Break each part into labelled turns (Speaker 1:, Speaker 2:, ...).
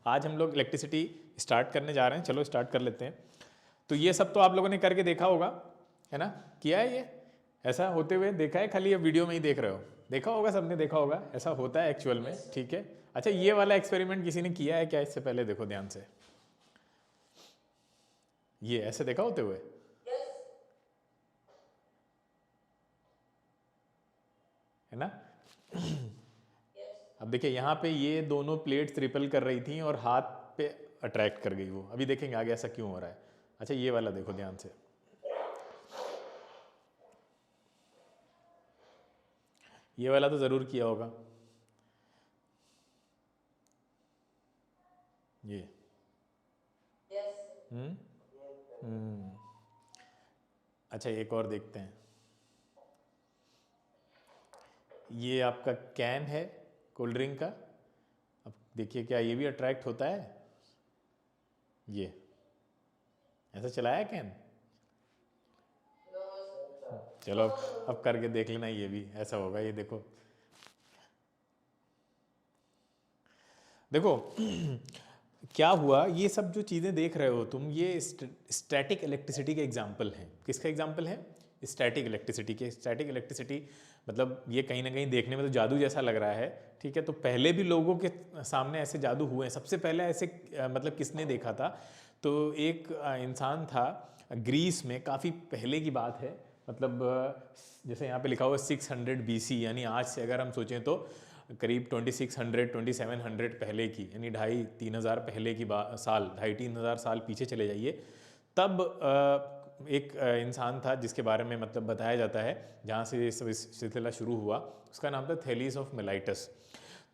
Speaker 1: आज हम लोग इलेक्ट्रिसिटी स्टार्ट करने जा रहे हैं, चलो स्टार्ट कर लेते हैं। तो ये सब तो आप लोगों ने करके देखा होगा, है ना, किया है ये, ऐसा होते हुए देखा है, खाली ये वीडियो में ही देख रहे हो? देखा होगा, सबने देखा होगा, ऐसा होता है एक्चुअल में, ठीक है। अच्छा, ये वाला एक्सपेरिमेंट किसी ने किया है क्या इससे पहले? देखो ध्यान से, ये ऐसे देखा होते हुए? है ना? अब देखिए यहाँ पे ये दोनों प्लेट्स रिपेल कर रही थी और हाथ पे अट्रैक्ट कर गई वो। अभी देखेंगे आगे ऐसा क्यों हो रहा है। अच्छा, ये वाला देखो ध्यान से, ये वाला तो ज़रूर किया होगा ये। हम्म हम्म। अच्छा, एक और देखते हैं। ये आपका कैन है कोल्ड ड्रिंक का। अब देखिए क्या ये भी अट्रैक्ट होता है? ये ऐसा चलाया कैन? चलो अब करके देख लेना, ये भी ऐसा होगा। ये देखो देखो क्या हुआ। ये सब जो चीज़ें देख रहे हो तुम, ये स्टैटिक इलेक्ट्रिसिटी के एग्जाम्पल हैं। किसका एग्जाम्पल है? स्टैटिक इलेक्ट्रिसिटी के। स्टैटिक इलेक्ट्रिसिटी मतलब ये कहीं ना कहीं देखने में तो जादू जैसा लग रहा है, ठीक है। तो पहले भी लोगों के सामने ऐसे जादू हुए हैं। सबसे पहले ऐसे मतलब किसने देखा था? तो एक इंसान था ग्रीस में, काफ़ी पहले की बात है। मतलब जैसे यहाँ पे लिखा हुआ 600 BC, यानी आज से अगर हम सोचें तो करीब 2600 2700 पहले की, यानी 2,500-3,000 पहले की साल, 2,500-3,000 साल पीछे चले जाइए। तब एक इंसान था जिसके बारे में मतलब बताया जाता है, जहाँ से ये सब सिलसिला शुरू हुआ। उसका नाम था थेलीस ऑफ मिलाइटस।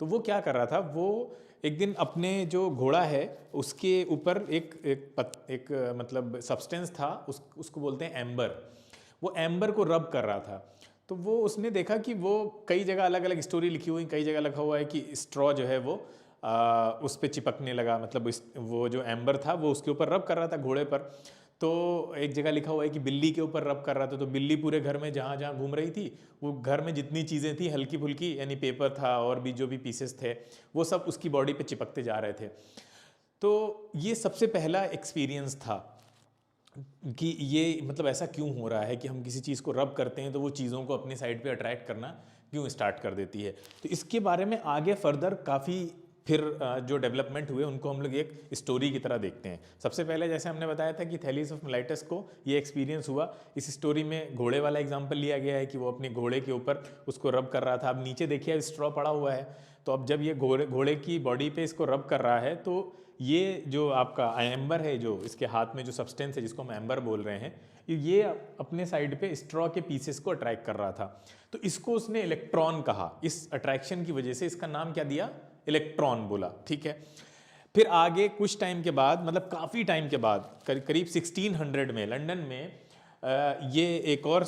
Speaker 1: तो वो क्या कर रहा था, वो एक दिन अपने जो घोड़ा है उसके ऊपर एक मतलब सब्सटेंस था, उसको बोलते हैं एम्बर। वो एम्बर को रब कर रहा था। तो वो उसने देखा कि वो कई जगह अलग अलग स्टोरी लिखी हुई, कई जगह लिखा हुआ है कि स्ट्रॉ जो है वो उस पर चिपकने लगा। मतलब वो जो एम्बर था वो उसके ऊपर रब कर रहा था घोड़े पर। तो एक जगह लिखा हुआ है कि बिल्ली के ऊपर रब कर रहा था। तो बिल्ली पूरे घर में जहाँ जहाँ घूम रही थी, वो घर में जितनी चीज़ें थी हल्की फुल्की, यानी पेपर था और भी जो भी पीसेस थे, वो सब उसकी बॉडी पे चिपकते जा रहे थे। तो ये सबसे पहला एक्सपीरियंस था कि ये मतलब ऐसा क्यों हो रहा है कि हम किसी चीज़ को रब करते हैं तो वो चीज़ों को अपनी साइड पे अट्रैक्ट करना क्यों स्टार्ट कर देती है। तो इसके बारे में आगे फर्दर काफ़ी फिर जो डेवलपमेंट हुए उनको हम लोग एक स्टोरी की तरह देखते हैं। सबसे पहले जैसे हमने बताया था कि थैलीस ऑफ मिलाइटस को ये एक्सपीरियंस हुआ। इस स्टोरी में घोड़े वाला एग्जाम्पल लिया गया है कि वो अपने घोड़े के ऊपर उसको रब कर रहा था। अब नीचे देखिए स्ट्रॉ पड़ा हुआ है, तो अब जब ये घोड़े की बॉडी पे इसको रब कर रहा है, तो ये जो आपका एम्बर है, जो इसके हाथ में जो सब्सटेंस है जिसको हम एम्बर बोल रहे हैं, ये अपने साइड पे स्ट्रॉ के पीसेस को अट्रैक्ट कर रहा था। तो इसको उसने इलेक्ट्रॉन कहा। इस अट्रैक्शन की वजह से इसका नाम क्या दिया? इलेक्ट्रॉन बोला, ठीक है। फिर आगे कुछ टाइम के बाद, मतलब काफ़ी टाइम के बाद, करीब 1600 में लंदन में ये एक और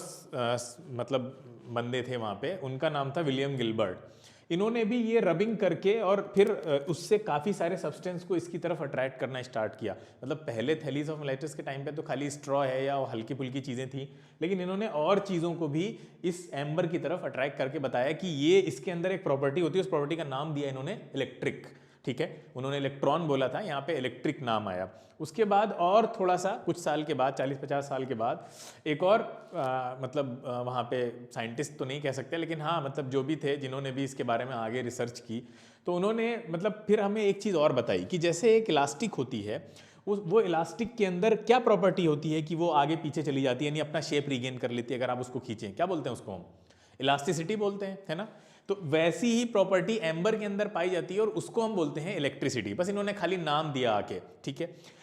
Speaker 1: मतलब बंदे थे वहाँ पे, उनका नाम था विलियम गिलबर्ट। इन्होंने भी ये रबिंग करके और फिर उससे काफ़ी सारे सब्सटेंस को इसकी तरफ अट्रैक्ट करना स्टार्ट किया। मतलब पहले थैलीस ऑफ मिलाइटस के टाइम पे तो खाली स्ट्रॉ है या हल्की फुल्की चीज़ें थी, लेकिन इन्होंने और चीज़ों को भी इस एम्बर की तरफ अट्रैक्ट करके बताया कि ये इसके अंदर एक प्रॉपर्टी होती है। उस प्रॉपर्टी का नाम दिया इन्होंने इलेक्ट्रिक, ठीक है। उन्होंने इलेक्ट्रॉन बोला था, यहाँ पे इलेक्ट्रिक नाम आया। उसके बाद और थोड़ा सा कुछ साल के बाद, 40-50 साल के बाद, एक और मतलब वहाँ पे साइंटिस्ट तो नहीं कह सकते, लेकिन हाँ मतलब जो भी थे जिन्होंने भी इसके बारे में आगे रिसर्च की, तो उन्होंने मतलब फिर हमें एक चीज़ और बताई कि जैसे एक इलास्टिक होती है, वो इलास्टिक के अंदर क्या प्रॉपर्टी होती है कि वो आगे पीछे चली जाती है, यानी अपना शेप रिगेन कर लेती है अगर आप उसको खींचें। क्या बोलते हैं उसको? हम इलास्टिसिटी बोलते हैं, है ना। तो वैसी ही प्रॉपर्टी एम्बर के अंदर पाई जाती है और उसको हम बोलते हैं इलेक्ट्रिसिटी। बस इन्होंने खाली नाम दिया आके, ठीक है।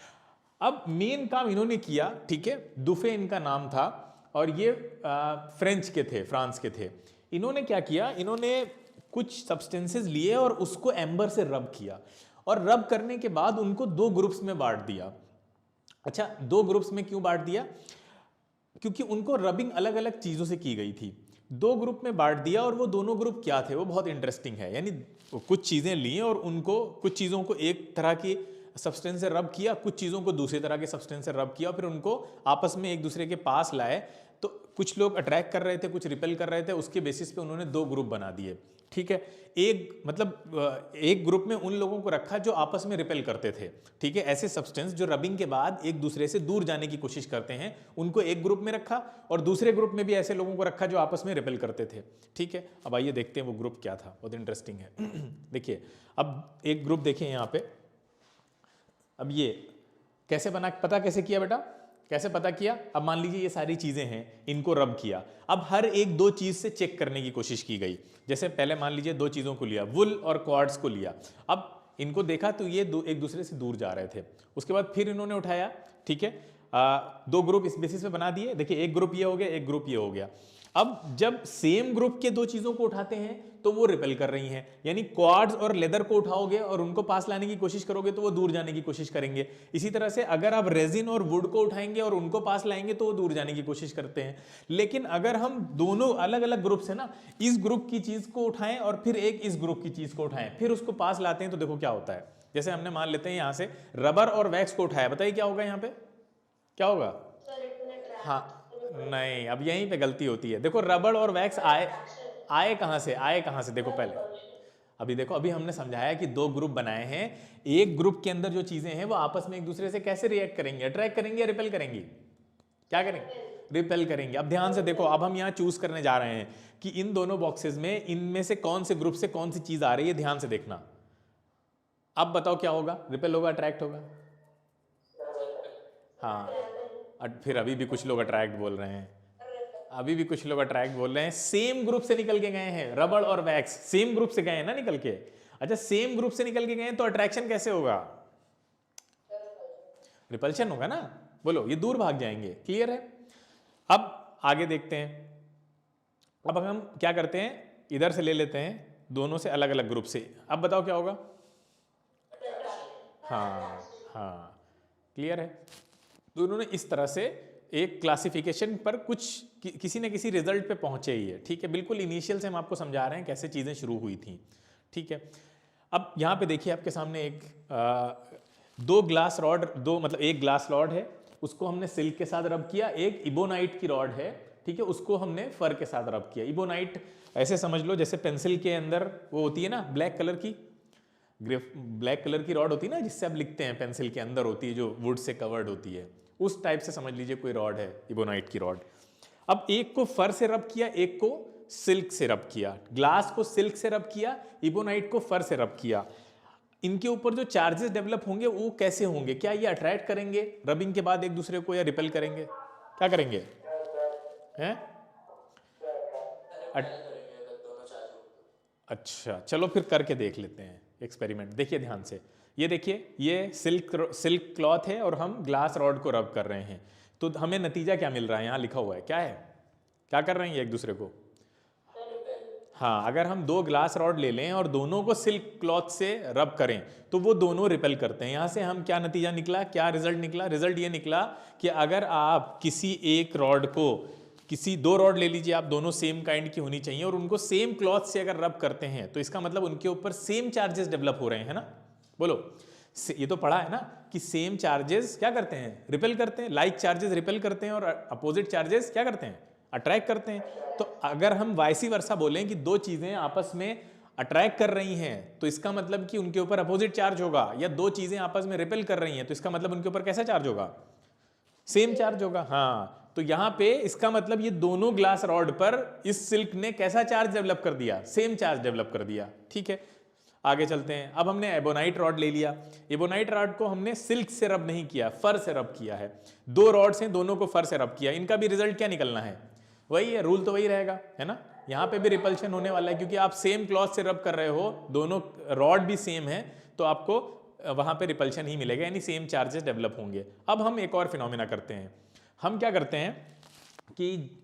Speaker 1: अब मेन काम इन्होंने किया, ठीक है, दुफे इनका नाम था और ये फ्रेंच के थे, फ्रांस के थे। इन्होंने क्या किया, इन्होंने कुछ सब्सटेंसेस लिए और उसको एम्बर से रब किया, और रब करने के बाद उनको दो ग्रुप्स में बांट दिया। अच्छा, दो ग्रुप्स में क्यों बांट दिया? क्योंकि उनको रबिंग अलग अलग चीज़ों से की गई थी। दो ग्रुप में बांट दिया, और वो दोनों ग्रुप क्या थे वो बहुत इंटरेस्टिंग है। यानी कुछ चीज़ें ली और उनको, कुछ चीज़ों को एक तरह की सब्सटेंस से रब किया, कुछ चीज़ों को दूसरी तरह के सब्सटेंस से रब किया, फिर उनको आपस में एक दूसरे के पास लाए। तो कुछ लोग अट्रैक्ट कर रहे थे, कुछ रिपेल कर रहे थे, उसके बेसिस पे उन्होंने दो ग्रुप बना दिए। ठीक है। एक ग्रुप में उन लोगों को रखा जो आपस में रिपेल करते थे, ठीक है। ऐसे सब्सटेंस जो रबिंग के बाद एक दूसरे से दूर जाने की कोशिश करते हैं, उनको एक ग्रुप में रखा, और दूसरे ग्रुप में भी ऐसे लोगों को रखा जो आपस में रिपेल करते थे, ठीक है। अब आइए देखते हैं वो ग्रुप क्या था, बहुत इंटरेस्टिंग है। देखिए, अब एक ग्रुप देखिए यहाँ पे, अब ये कैसे बना, पता कैसे किया बेटा, कैसे पता किया? अब मान लीजिए ये सारी चीजें हैं, इनको रब किया, अब हर एक दो चीज से चेक करने की कोशिश की गई। जैसे पहले मान लीजिए दो चीजों को लिया, वुल और क्वार्ट्ज को लिया, अब इनको देखा तो ये एक दूसरे से दूर जा रहे थे। उसके बाद फिर इन्होंने उठाया, ठीक है, दो ग्रुप इस बेसिस पे बना दिए। देखिए, एक ग्रुप ये हो गया, एक ग्रुप ये हो गया। अब जब सेम ग्रुप के दो चीजों को उठाते हैं तो वो रिपेल कर रही हैं, यानी क्वार्ट्ज और लेदर को उठाओगे और उनको पास लाने की कोशिश करोगे तो वो दूर जाने की कोशिश करेंगे। इसी तरह से अगर आप रेजिन और वुड को उठाएंगे और उनको पास लाएंगे तो वो दूर जाने की कोशिश करते हैं। लेकिन अगर हम दोनों अलग अलग ग्रुप से ना, इस ग्रुप की चीज को उठाएं और फिर एक इस ग्रुप की चीज को उठाएं, फिर उसको पास लाते हैं, तो देखो क्या होता है। जैसे हमने मान लेते हैं यहां से रबर और वैक्स को उठाया, बताइए क्या होगा यहाँ पे, क्या होगा? हाँ, नहीं, अब यहीं पे गलती होती है। देखो, रबर और वैक्स आए कहां से, आए कहां से? देखो पहले, अभी देखो, अभी हमने समझाया कि दो ग्रुप बनाए हैं, एक ग्रुप के अंदर जो चीजें हैं वो आपस में एक दूसरे से कैसे रिएक्ट करेंगे, अट्रैक्ट करेंगे या रिपेल करेंगी? क्या करेंगे? रिपेल करेंगे। अब ध्यान से देखो, अब हम यहाँ चूज करने जा रहे हैं कि इन दोनों बॉक्सेस में इनमें से कौन से ग्रुप से कौन सी चीज आ रही है, ध्यान से देखना। अब बताओ क्या होगा, रिपेल होगा, अट्रैक्ट होगा? हाँ, फिर अभी भी कुछ लोग अट्रैक्ट बोल रहे हैं, अभी भी कुछ लोग अट्रैक्ट बोल रहे हैं। सेम ग्रुप से निकल के गए हैं, रबर और वैक्स सेम ग्रुप से गए हैं ना निकल के। अच्छा, सेम ग्रुप से निकल के गए हैं तो अट्रैक्शन कैसे होगा? रिपल्शन होगा ना, बोलो, ये दूर भाग जाएंगे। क्लियर है? अब आगे देखते हैं। अब हम क्या करते हैं, इधर से ले लेते हैं दोनों से अलग अलग ग्रुप से। अब बताओ क्या होगा? हाँ हाँ, क्लियर है। तो उन्होंने इस तरह से एक क्लासिफिकेशन पर किसी न किसी रिजल्ट पे पहुंचे ही है, ठीक है। बिल्कुल इनिशियल से हम आपको समझा रहे हैं कैसे चीज़ें शुरू हुई थी, ठीक है। अब यहाँ पे देखिए आपके सामने एक दो ग्लास रॉड, एक ग्लास रॉड है, उसको हमने सिल्क के साथ रब किया। एक इबोनाइट की रॉड है, ठीक है, उसको हमने फर के साथ रब किया। इबोनाइट ऐसे समझ लो जैसे पेंसिल के अंदर वो होती है ना ब्लैक कलर की रॉड होती है ना, जिससे आप लिखते हैं, पेंसिल के अंदर होती है, जो वुड से कवर्ड होती है, उस टाइप से समझ लीजिए कोई रॉड है, इबोनाइट की रॉड। अब एक को फर से रब किया, एक को सिल्क से रब किया। ग्लास को सिल्क से रब किया, इबोनाइट को फर से रब किया। इनके ऊपर जो चार्जेस डेवलप होंगे वो कैसे होंगे? क्या ये अट्रैक्ट करेंगे रबिंग के बाद एक दूसरे को, या रिपेल करेंगे? क्या करेंगे? हैं? अच्छा, चलो फिर करके देख लेते हैं एक्सपेरिमेंट। देखिए ध्यान से, ये देखिए, ये सिल्क क्लॉथ है और हम ग्लास रॉड को रब कर रहे हैं, तो हमें नतीजा क्या मिल रहा है? यहाँ लिखा हुआ है, क्या है, क्या कर रहे हैं एक दूसरे को? हाँ, अगर हम दो ग्लास रॉड ले लें और दोनों को सिल्क क्लॉथ से रब करें तो वो दोनों रिपेल करते हैं। यहाँ से हम क्या नतीजा निकला, क्या रिजल्ट निकला? रिजल्ट ये निकला कि अगर आप किसी एक रॉड को, दो रॉड ले लीजिए आप, दोनों सेम काइंड की होनी चाहिए, और उनको सेम क्लॉथ से अगर रब करते हैं तो इसका मतलब उनके ऊपर सेम चार्जेस डेवलप हो रहे हैं ना। बोलो, ये तो पढ़ा है ना कि सेम चार्जेस क्या करते हैं? रिपेल करते हैं। लाइक चार्जेस रिपेल करते हैं और अपोजिट चार्जेस क्या करते हैं? अट्रैक्ट करते हैं। तो अगर हम वाइसी वर्सा बोलें कि दो चीजें आपस में अट्रैक्ट कर रही हैं तो इसका मतलब कि उनके ऊपर अपोजिट चार्ज होगा, या दो चीजें आपस में रिपेल कर रही हैं तो इसका मतलब उनके ऊपर कैसा चार्ज होगा? सेम चार्ज होगा। हाँ, तो यहां पे इसका मतलब ये दोनों ग्लास रॉड पर इस सिल्क ने कैसा चार्ज डेवलप कर दिया? सेम चार्ज डेवलप कर दिया, ठीक है। आगे चलते हैं। अब हमने एबोनाइट रॉड ले लिया। एबोनाइट रॉड को हमने सिल्क से रब नहीं किया, फर से रब किया है। दो रॉड्स हैं, दोनों को फर से रब किया। इनका भी रिजल्ट क्या निकलना है? वही है, रूल तो वही रहेगा, है ना। यहाँ पे भी रिपल्शन होने वाला है क्योंकि आप सेम क्लॉथ से रब कर रहे हो, दोनों रॉड भी सेम है, तो आपको वहां पे रिपल्शन ही मिलेगा, यानी सेम चार्जेस डेवलप होंगे। अब हम एक और फिनोमेना करते हैं। हम क्या करते हैं कि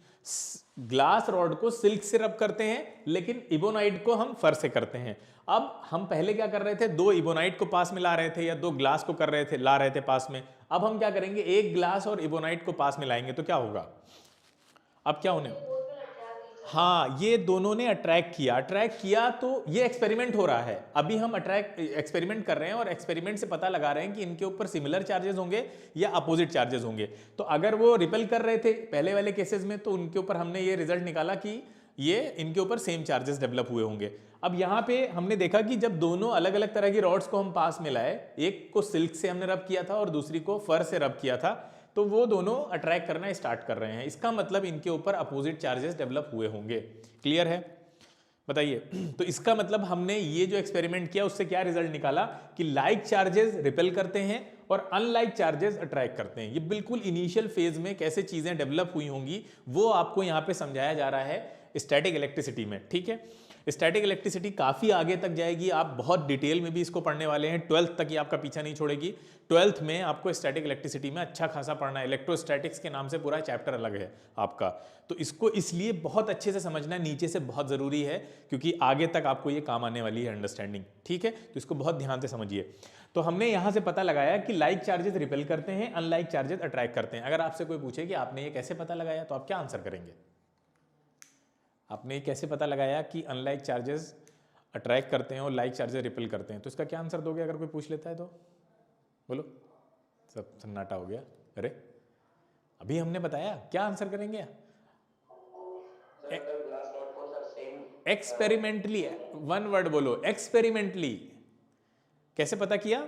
Speaker 1: ग्लास रॉड को सिल्क से रब करते हैं, लेकिन इबोनाइट को हम फर से करते हैं। अब हम पहले क्या कर रहे थे? दो इबोनाइट को पास में ला रहे थे, या दो ग्लास को ला रहे थे पास में। अब हम क्या करेंगे? एक ग्लास और इबोनाइट को पास में लाएंगे तो क्या होगा? अब क्या होने? हाँ, ये दोनों ने अट्रैक्ट किया तो ये एक्सपेरिमेंट हो रहा है। अभी हम एक्सपेरिमेंट कर रहे हैं और एक्सपेरिमेंट से पता लगा रहे हैं कि इनके ऊपर सिमिलर चार्जेस होंगे या अपोजिट चार्जेस होंगे। तो अगर वो रिपेल कर रहे थे पहले वाले केसेस में तो उनके ऊपर हमने ये रिजल्ट निकाला कि ये इनके ऊपर सेम चार्जेस डेवलप हुए होंगे। अब यहाँ पे हमने देखा कि जब दोनों अलग अलग तरह की रॉड्स को हम पास में लाए, एक को सिल्क से हमने रब किया था और दूसरी को फर से रब किया था, तो वो दोनों अट्रैक्ट करना स्टार्ट कर रहे हैं। इसका मतलब इनके ऊपर अपोजिट चार्जेस डेवलप हुए होंगे। क्लियर है? बताइए। तो इसका मतलब हमने ये जो एक्सपेरिमेंट किया उससे क्या रिजल्ट निकाला कि लाइक चार्जेस रिपेल करते हैं और अनलाइक चार्जेस अट्रैक्ट करते हैं। ये बिल्कुल इनिशियल फेज में कैसे चीजें डेवलप हुई होंगी वो आपको यहाँ पे समझाया जा रहा है स्टैटिक इलेक्ट्रिसिटी में। ठीक है, स्टैटिक इलेक्ट्रिसिटी काफ़ी आगे तक जाएगी, आप बहुत डिटेल में भी इसको पढ़ने वाले हैं। 12th तक ये आपका पीछा नहीं छोड़ेगी। 12th में आपको स्टैटिक इलेक्ट्रिसिटी में अच्छा खासा पढ़ना है। इलेक्ट्रोस्टैटिक्स के नाम से पूरा चैप्टर अलग है आपका, तो इसको इसलिए बहुत अच्छे से समझना नीचे से बहुत ज़रूरी है, क्योंकि आगे तक आपको ये काम आने वाली है अंडरस्टैंडिंग। ठीक है, तो इसको बहुत ध्यान से समझिए। तो हमने यहाँ से पता लगाया कि लाइक चार्जेस रिपेल करते हैं, अनलाइक चार्जेस अट्रैक्ट करते हैं। अगर आपसे कोई पूछे कि आपने ये कैसे पता लगाया, तो आप क्या आंसर करेंगे? आपने कैसे पता लगाया कि अनलाइक चार्जेस अट्रैक्ट करते हैं और लाइक चार्जेस रिपेल करते हैं, तो इसका क्या आंसर दोगे अगर कोई पूछ लेता है तो? बोलो, सब सन्नाटा हो गया। अरे अभी हमने बताया, क्या आंसर करेंगे? एक्सपेरिमेंटली, वन वर्ड बोलो, एक्सपेरिमेंटली। कैसे पता किया?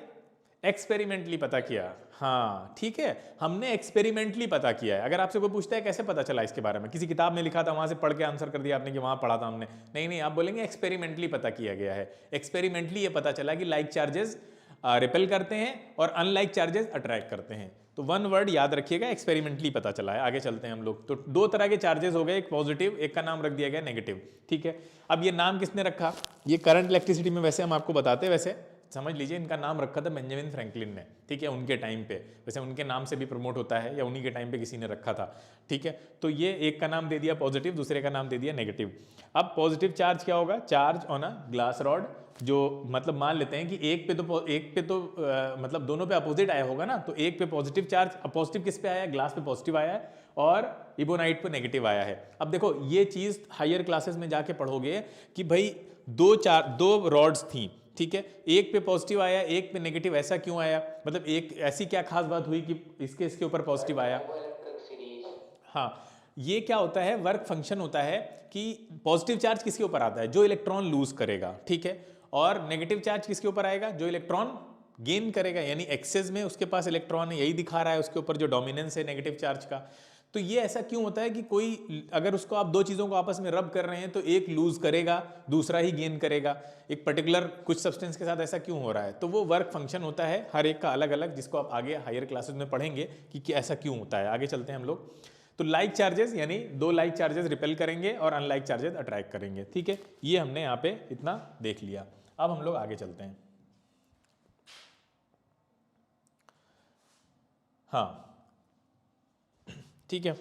Speaker 1: एक्सपेरिमेंटली पता किया। हाँ ठीक है, हमने एक्सपेरिमेंटली पता किया है। अगर आपसे कोई पूछता है कैसे पता चला इसके बारे में, किसी किताब में लिखा था वहां से पढ़ के आंसर कर दिया आपने कि वहां पढ़ा था हमने, नहीं नहीं, आप बोलेंगे एक्सपेरिमेंटली पता किया गया है। एक्सपेरिमेंटली ये पता चला कि लाइक चार्जेस रिपेल करते हैं और अनलाइक चार्जेस अट्रैक्ट करते हैं। तो वन वर्ड याद रखिएगा, एक्सपेरिमेंटली पता चला है। आगे चलते हैं हम लोग। तो दो तरह के चार्जेस हो गए, एक पॉजिटिव, एक का नाम रख दिया गया नेगेटिव। ठीक है, अब ये नाम किसने रखा? ये करंट इलेक्ट्रिसिटी में वैसे हम आपको बताते, वैसे समझ लीजिए इनका नाम रखा था बेंजामिन फ्रैंकलिन ने। ठीक है, उनके टाइम पे, वैसे उनके नाम से भी प्रमोट होता है या उन्हीं के टाइम पे किसी ने रखा था। ठीक है, तो ये एक का नाम दे दिया पॉजिटिव, दूसरे का नाम दे दिया नेगेटिव। अब पॉजिटिव चार्ज क्या होगा? Charge on a glass rod, जो मतलब मान लेते हैं कि एक पे तो मतलब दोनों पे अपोजिट आया होगा ना, तो एक पे पॉजिटिव चार्ज, पॉजिटिव किस पे आया है? ग्लास पे पॉजिटिव आया है और इबोनाइट पे नेगेटिव आया है। अब देखो ये चीज हायर क्लासेस में जाके पढ़ोगे कि भाई दो रॉड्स थी, ठीक है, एक पे पॉजिटिव आया, एक पे नेगेटिव, ऐसा क्यों आया? मतलब एक ऐसी क्या खास बात हुई कि इसके ऊपर पॉजिटिव आया? हाँ, ये क्या होता है, वर्क फंक्शन होता है कि पॉजिटिव चार्ज किसके ऊपर आता है? जो इलेक्ट्रॉन लूज करेगा। ठीक है, और नेगेटिव चार्ज किसके ऊपर आएगा? जो इलेक्ट्रॉन गेन करेगा, यानी एक्सेस में उसके पास इलेक्ट्रॉन है, यही दिखा रहा है उसके ऊपर जो डोमिनेंस है नेगेटिव चार्ज का। तो ये ऐसा क्यों होता है कि कोई अगर उसको आप दो चीजों को आपस में रब कर रहे हैं तो एक लूज करेगा, दूसरा ही गेन करेगा। एक पर्टिकुलर कुछ सब्सटेंस के साथ ऐसा क्यों हो रहा है? तो वो वर्क फंक्शन होता है हर एक का अलग अलग, जिसको आप आगे हायर क्लासेस में पढ़ेंगे कि ऐसा क्यों होता है। आगे चलते हैं हम लोग। तो लाइक चार्जेस यानी दो लाइक चार्जेस रिपेल करेंगे और अनलाइक चार्जेस अट्रैक्ट करेंगे। ठीक है, ये हमने यहाँ पे इतना देख लिया। अब हम लोग आगे चलते हैं। हाँ ठीक है,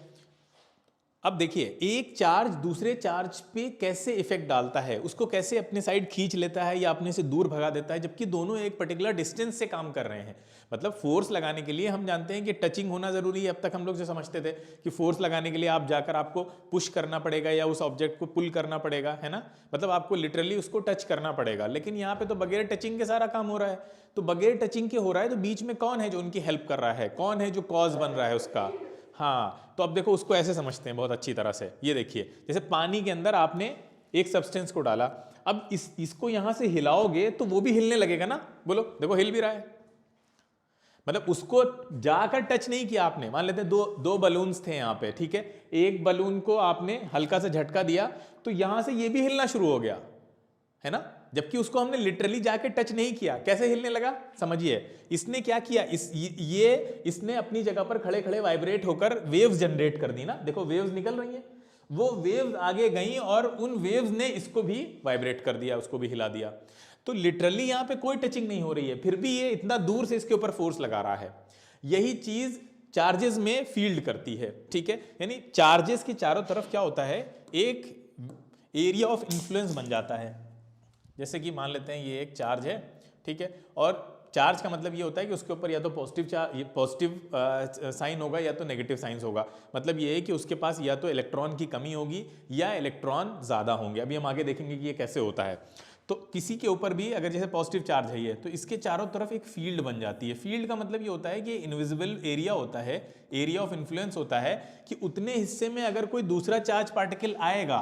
Speaker 1: अब देखिए एक चार्ज दूसरे चार्ज पे कैसे इफेक्ट डालता है, उसको कैसे अपने साइड खींच लेता है या अपने से दूर भगा देता है, जबकि दोनों एक पर्टिकुलर डिस्टेंस से काम कर रहे हैं। मतलब फोर्स लगाने के लिए हम जानते हैं कि टचिंग होना जरूरी है। अब तक हम लोग जो समझते थे कि फोर्स लगाने के लिए आप जाकर आपको पुश करना पड़ेगा या उस ऑब्जेक्ट को पुल करना पड़ेगा, है ना, मतलब आपको लिटरली उसको टच करना पड़ेगा। लेकिन यहाँ पे तो बगैर टचिंग के सारा काम हो रहा है। तो बगैर टचिंग के हो रहा है, तो बीच में कौन है जो उनकी हेल्प कर रहा है? कौन है जो कॉज बन रहा है उसका? हाँ, तो अब देखो उसको ऐसे समझते हैं बहुत अच्छी तरह से। ये देखिए, जैसे पानी के अंदर आपने एक सब्सटेंस को डाला, अब इसको यहां से हिलाओगे तो वो भी हिलने लगेगा ना। बोलो, देखो हिल भी रहा है। मतलब उसको जाकर टच नहीं किया आपने। मान लेते हैं दो बलून्स थे यहाँ पे, ठीक है, एक बलून को आपने हल्का सा झटका दिया तो यहां से ये भी हिलना शुरू हो गया, है ना, जबकि उसको हमने लिटरली जाके टच नहीं किया। कैसे हिलने लगा? समझिए, इसने क्या किया, इसने अपनी जगह पर खड़े खड़े वाइब्रेट होकर वेव्स जनरेट कर दी ना। देखो वेव्स निकल रही हैं, वो वेव्स आगे गई और उन वेव्स ने इसको भी वाइब्रेट कर दिया, उसको भी हिला दिया। तो लिटरली यहां पे कोई टचिंग नहीं हो रही है, फिर भी ये इतना दूर से इसके ऊपर फोर्स लगा रहा है। यही चीज चार्जेस में फील्ड करती है। ठीक है, यानी चार्जेस के चारों तरफ क्या होता है, एक एरिया ऑफ इन्फ्लुएंस बन जाता है। जैसे कि मान लेते हैं ये एक चार्ज है, ठीक है, और चार्ज का मतलब ये होता है कि उसके ऊपर या तो पॉजिटिव साइन होगा या तो नेगेटिव साइंस होगा। मतलब ये है कि उसके पास या तो इलेक्ट्रॉन की कमी होगी या इलेक्ट्रॉन ज़्यादा होंगे। अभी हम आगे देखेंगे कि ये कैसे होता है। तो किसी के ऊपर भी अगर जैसे पॉजिटिव चार्ज है ये, तो इसके चारों तरफ एक फील्ड बन जाती है। फील्ड का मतलब ये होता है कि इनविजिबल एरिया होता है, एरिया ऑफ इन्फ्लुएंस होता है कि उतने हिस्से में अगर कोई दूसरा चार्ज पार्टिकल आएगा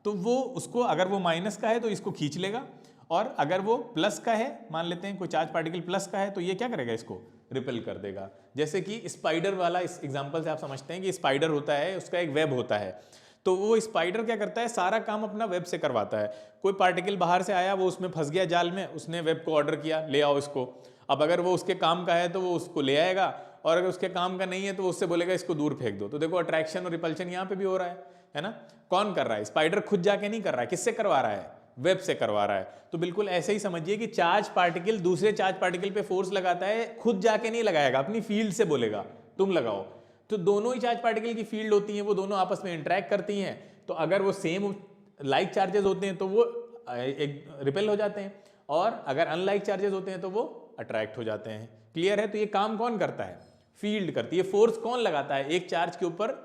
Speaker 1: तो वो उसको, अगर वो माइनस का है तो इसको खींच लेगा, और अगर वो प्लस का है, मान लेते हैं कोई चार्ज पार्टिकल प्लस का है, तो ये क्या करेगा, इसको रिपेल कर देगा। जैसे कि स्पाइडर वाला इस एग्जांपल से आप समझते हैं कि स्पाइडर होता है, उसका एक वेब होता है, तो वो स्पाइडर क्या करता है, सारा काम अपना वेब से करवाता है। कोई पार्टिकल बाहर से आया, वो उसमें फंस गया जाल में, उसने वेब को ऑर्डर किया, ले आओ इसको। अब अगर वो उसके काम का है तो वो उसको ले आएगा, और अगर उसके काम का नहीं है तो वो उससे बोलेगा इसको दूर फेंक दो। तो देखो अट्रैक्शन और रिपल्शन यहाँ पे भी हो रहा है ना। कौन कर रहा है, स्पाइडर खुद जाके नहीं कर रहा है, किससे करवा रहा है, वेब से करवा रहा है। तो बिल्कुल ऐसे ही समझिए कि चार्ज पार्टिकल दूसरे चार्ज पार्टिकल पे फोर्स लगाता है, खुद जाके नहीं लगाएगा, अपनी फील्ड से बोलेगा तुम लगाओ। तो दोनों ही चार्ज पार्टिकल की फील्ड होती है, वो दोनों आपस में इंटरेक्ट करती हैं। तो अगर वो सेम लाइक चार्जेस होते हैं तो वो एक रिपेल हो जाते हैं, और अगर अनलाइक चार्जेस होते हैं तो वो अट्रैक्ट हो जाते हैं। क्लियर है। तो ये काम कौन करता है, फील्ड करती है। फोर्स कौन लगाता है, एक चार्ज के ऊपर,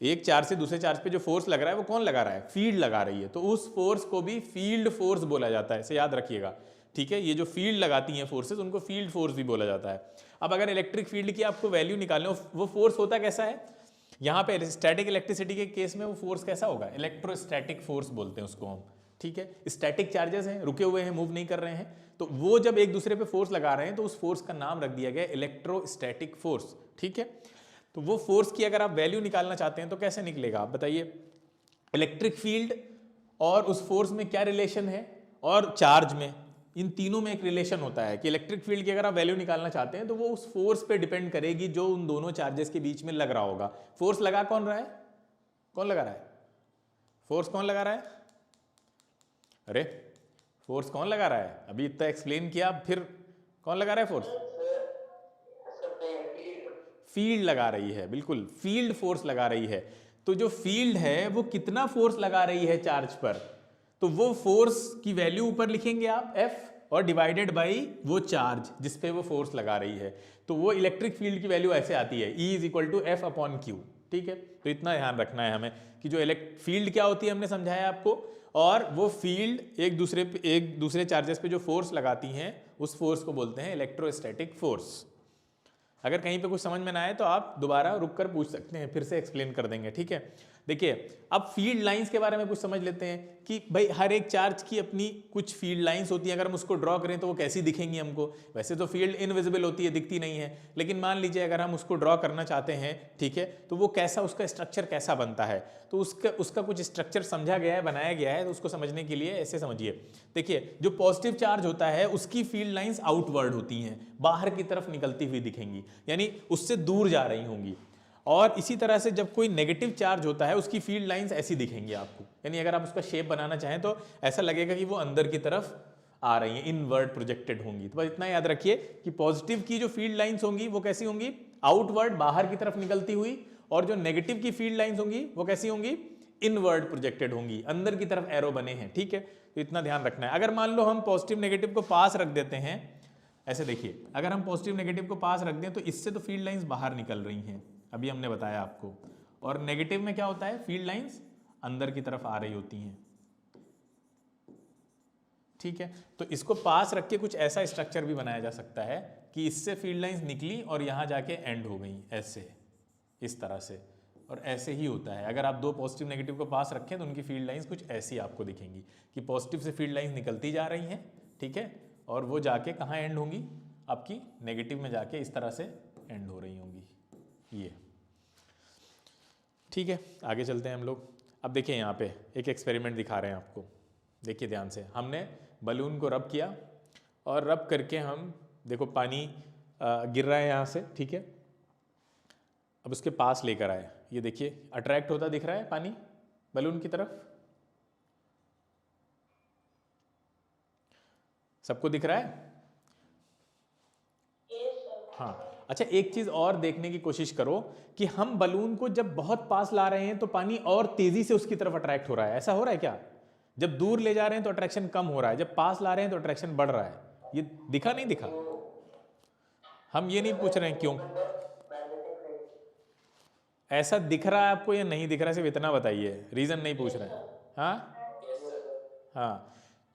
Speaker 1: एक चार्ज से दूसरे चार्ज पे जो फोर्स लग रहा है वो कौन लगा रहा है, फील्ड लगा रही है। तो उस फोर्स को भी फील्ड फोर्स बोला जाता है, इसे याद रखिएगा, ठीक है। ये जो फील्ड लगाती हैं फोर्सेस, उनको फील्ड फोर्स भी बोला जाता है। अब अगर इलेक्ट्रिक फील्ड की आपको वैल्यू निकालना हो, वो फोर्स होता कैसा है, यहाँ पे स्टैटिक इलेक्ट्रिसिटी के केस में वो फोर्स कैसा होगा, इलेक्ट्रोस्टैटिक फोर्स बोलते हैं उसको हम, ठीक है। स्टैटिक चार्जेस हैं, रुके हुए हैं, मूव नहीं कर रहे हैं, तो वो जब एक दूसरे पे फोर्स लगा रहे हैं तो उस फोर्स का नाम रख दिया गया इलेक्ट्रोस्टैटिक फोर्स, ठीक है। तो वो फोर्स की अगर आप वैल्यू निकालना चाहते हैं तो कैसे निकलेगा, आप बताइए। इलेक्ट्रिक फील्ड और उस फोर्स में क्या रिलेशन है, और चार्ज में, इन तीनों में एक रिलेशन होता है कि इलेक्ट्रिक फील्ड की अगर आप वैल्यू निकालना चाहते हैं तो वो उस फोर्स पे डिपेंड करेगी जो उन दोनों चार्जेस के बीच में लग रहा होगा। फोर्स लगा कौन रहा है, कौन लगा रहा है, फोर्स कौन लगा रहा है, अरे फोर्स कौन लगा रहा है, अभी इतना एक्सप्लेन किया, फिर कौन लगा रहा है फोर्स, फील्ड लगा रही है, बिल्कुल फील्ड फोर्स लगा रही है। तो जो फील्ड है वो कितना फोर्स लगा रही है चार्ज पर, तो वो फोर्स की वैल्यू ऊपर लिखेंगे आप F, और डिवाइडेड बाई वो चार्ज जिस पे वो फोर्स लगा रही है। तो वो इलेक्ट्रिक फील्ड की वैल्यू ऐसे आती है, E = F/Q, ठीक है। तो इतना ध्यान रखना है हमें कि जो फील्ड क्या होती है हमने समझाया आपको, और वो फील्ड एक दूसरे चार्जेस पे जो फोर्स लगाती हैं उस फोर्स को बोलते हैं इलेक्ट्रोस्टैटिक फोर्स। अगर कहीं पे कुछ समझ में ना आए तो आप दोबारा रुक कर पूछ सकते हैं, फिर से एक्सप्लेन कर देंगे, ठीक है। देखिए अब फील्ड लाइंस के बारे में कुछ समझ लेते हैं कि भाई हर एक चार्ज की अपनी कुछ फील्ड लाइंस होती हैं, अगर हम उसको ड्रॉ करें तो वो कैसी दिखेंगी हमको। वैसे तो फील्ड इनविजिबल होती है, दिखती नहीं है, लेकिन मान लीजिए अगर हम उसको ड्रॉ करना चाहते हैं, ठीक है, तो वो कैसा, उसका स्ट्रक्चर कैसा बनता है, तो उसका कुछ स्ट्रक्चर समझा गया है, बनाया गया है। तो उसको समझने के लिए ऐसे समझिए, देखिए जो पॉजिटिव चार्ज होता है उसकी फील्ड लाइंस आउटवर्ड होती हैं, बाहर की तरफ निकलती हुई दिखेंगी, यानी उससे दूर जा रही होंगी। और इसी तरह से जब कोई नेगेटिव चार्ज होता है उसकी फील्ड लाइंस ऐसी दिखेंगी आपको, यानी अगर आप उसका शेप बनाना चाहें तो ऐसा लगेगा कि वो अंदर की तरफ आ रही हैं, इनवर्ड प्रोजेक्टेड होंगी। तो बस इतना याद रखिए कि पॉजिटिव की जो फील्ड लाइंस होंगी वो कैसी होंगी, आउटवर्ड, बाहर की तरफ निकलती हुई, और जो नेगेटिव की फील्ड लाइंस होंगी वो कैसी होंगी, इनवर्ड प्रोजेक्टेड होंगी, अंदर की तरफ एरो बने हैं, ठीक है। तो इतना ध्यान रखना है। अगर मान लो हम पॉजिटिव नेगेटिव को पास रख देते हैं, ऐसे देखिए, अगर हम पॉजिटिव नेगेटिव को पास रख दें तो इससे तो फील्ड लाइंस बाहर निकल रही हैं, अभी हमने बताया आपको, और नेगेटिव में क्या होता है, फील्ड लाइंस अंदर की तरफ आ रही होती हैं, ठीक है। तो इसको पास रख के कुछ ऐसा स्ट्रक्चर भी बनाया जा सकता है कि इससे फील्ड लाइंस निकली और यहां जाके एंड हो गई, ऐसे, इस तरह से, और ऐसे ही होता है। अगर आप दो पॉजिटिव नेगेटिव को पास रखें तो उनकी फील्ड लाइंस कुछ ऐसी आपको दिखेंगी कि पॉजिटिव से फील्ड लाइंस निकलती जा रही हैं, ठीक है, और वो जाके कहाँ एंड होंगी, आपकी नेगेटिव में जाके इस तरह से एंड हो रही होंगी, ये, ठीक है। आगे चलते हैं हम लोग। अब देखिए यहाँ पे एक एक्सपेरिमेंट दिखा रहे हैं आपको, देखिए ध्यान से। हमने बलून को रब किया और रब करके हम, देखो पानी गिर रहा है यहाँ से, ठीक है। अब उसके पास लेकर आए, ये देखिए अट्रैक्ट होता दिख रहा है पानी बलून की तरफ, सबको दिख रहा है, हाँ। अच्छा एक चीज और देखने की कोशिश करो कि हम बलून को जब बहुत पास ला रहे हैं तो पानी और तेजी से उसकी तरफ अट्रैक्ट हो रहा है, ऐसा हो रहा है क्या? जब दूर ले जा रहे हैं तो अट्रैक्शन कम हो रहा है, जब पास ला रहे हैं तो अट्रैक्शन बढ़ रहा है। ये दिखा नहीं दिखा? हम ये नहीं पूछ रहे हैं क्यों ऐसा दिख रहा है आपको या नहीं दिख रहा है, सिर्फ इतना बताइए, रीजन नहीं पूछ रहे हैं। हाँ हाँ,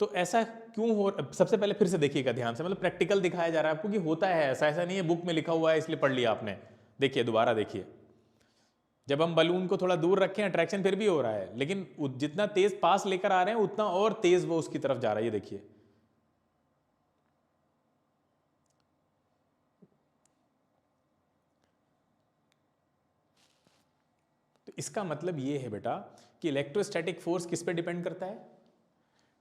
Speaker 1: तो ऐसा क्यों हो, सबसे पहले फिर से देखिएगा ध्यान से, मतलब प्रैक्टिकल दिखाया जा रहा है आपको कि होता है ऐसा, ऐसा नहीं है बुक में लिखा हुआ है इसलिए पढ़ लिया आपने। देखिए दोबारा देखिए, जब हम बलून को थोड़ा दूर रखें अट्रैक्शन फिर भी हो रहा है, लेकिन जितना तेज पास लेकर आ रहे हैं उतना और तेज वो उसकी तरफ जा रहा है। ये देखिए, तो इसका मतलब ये है बेटा कि इलेक्ट्रोस्टैटिक फोर्स किस पे डिपेंड करता है?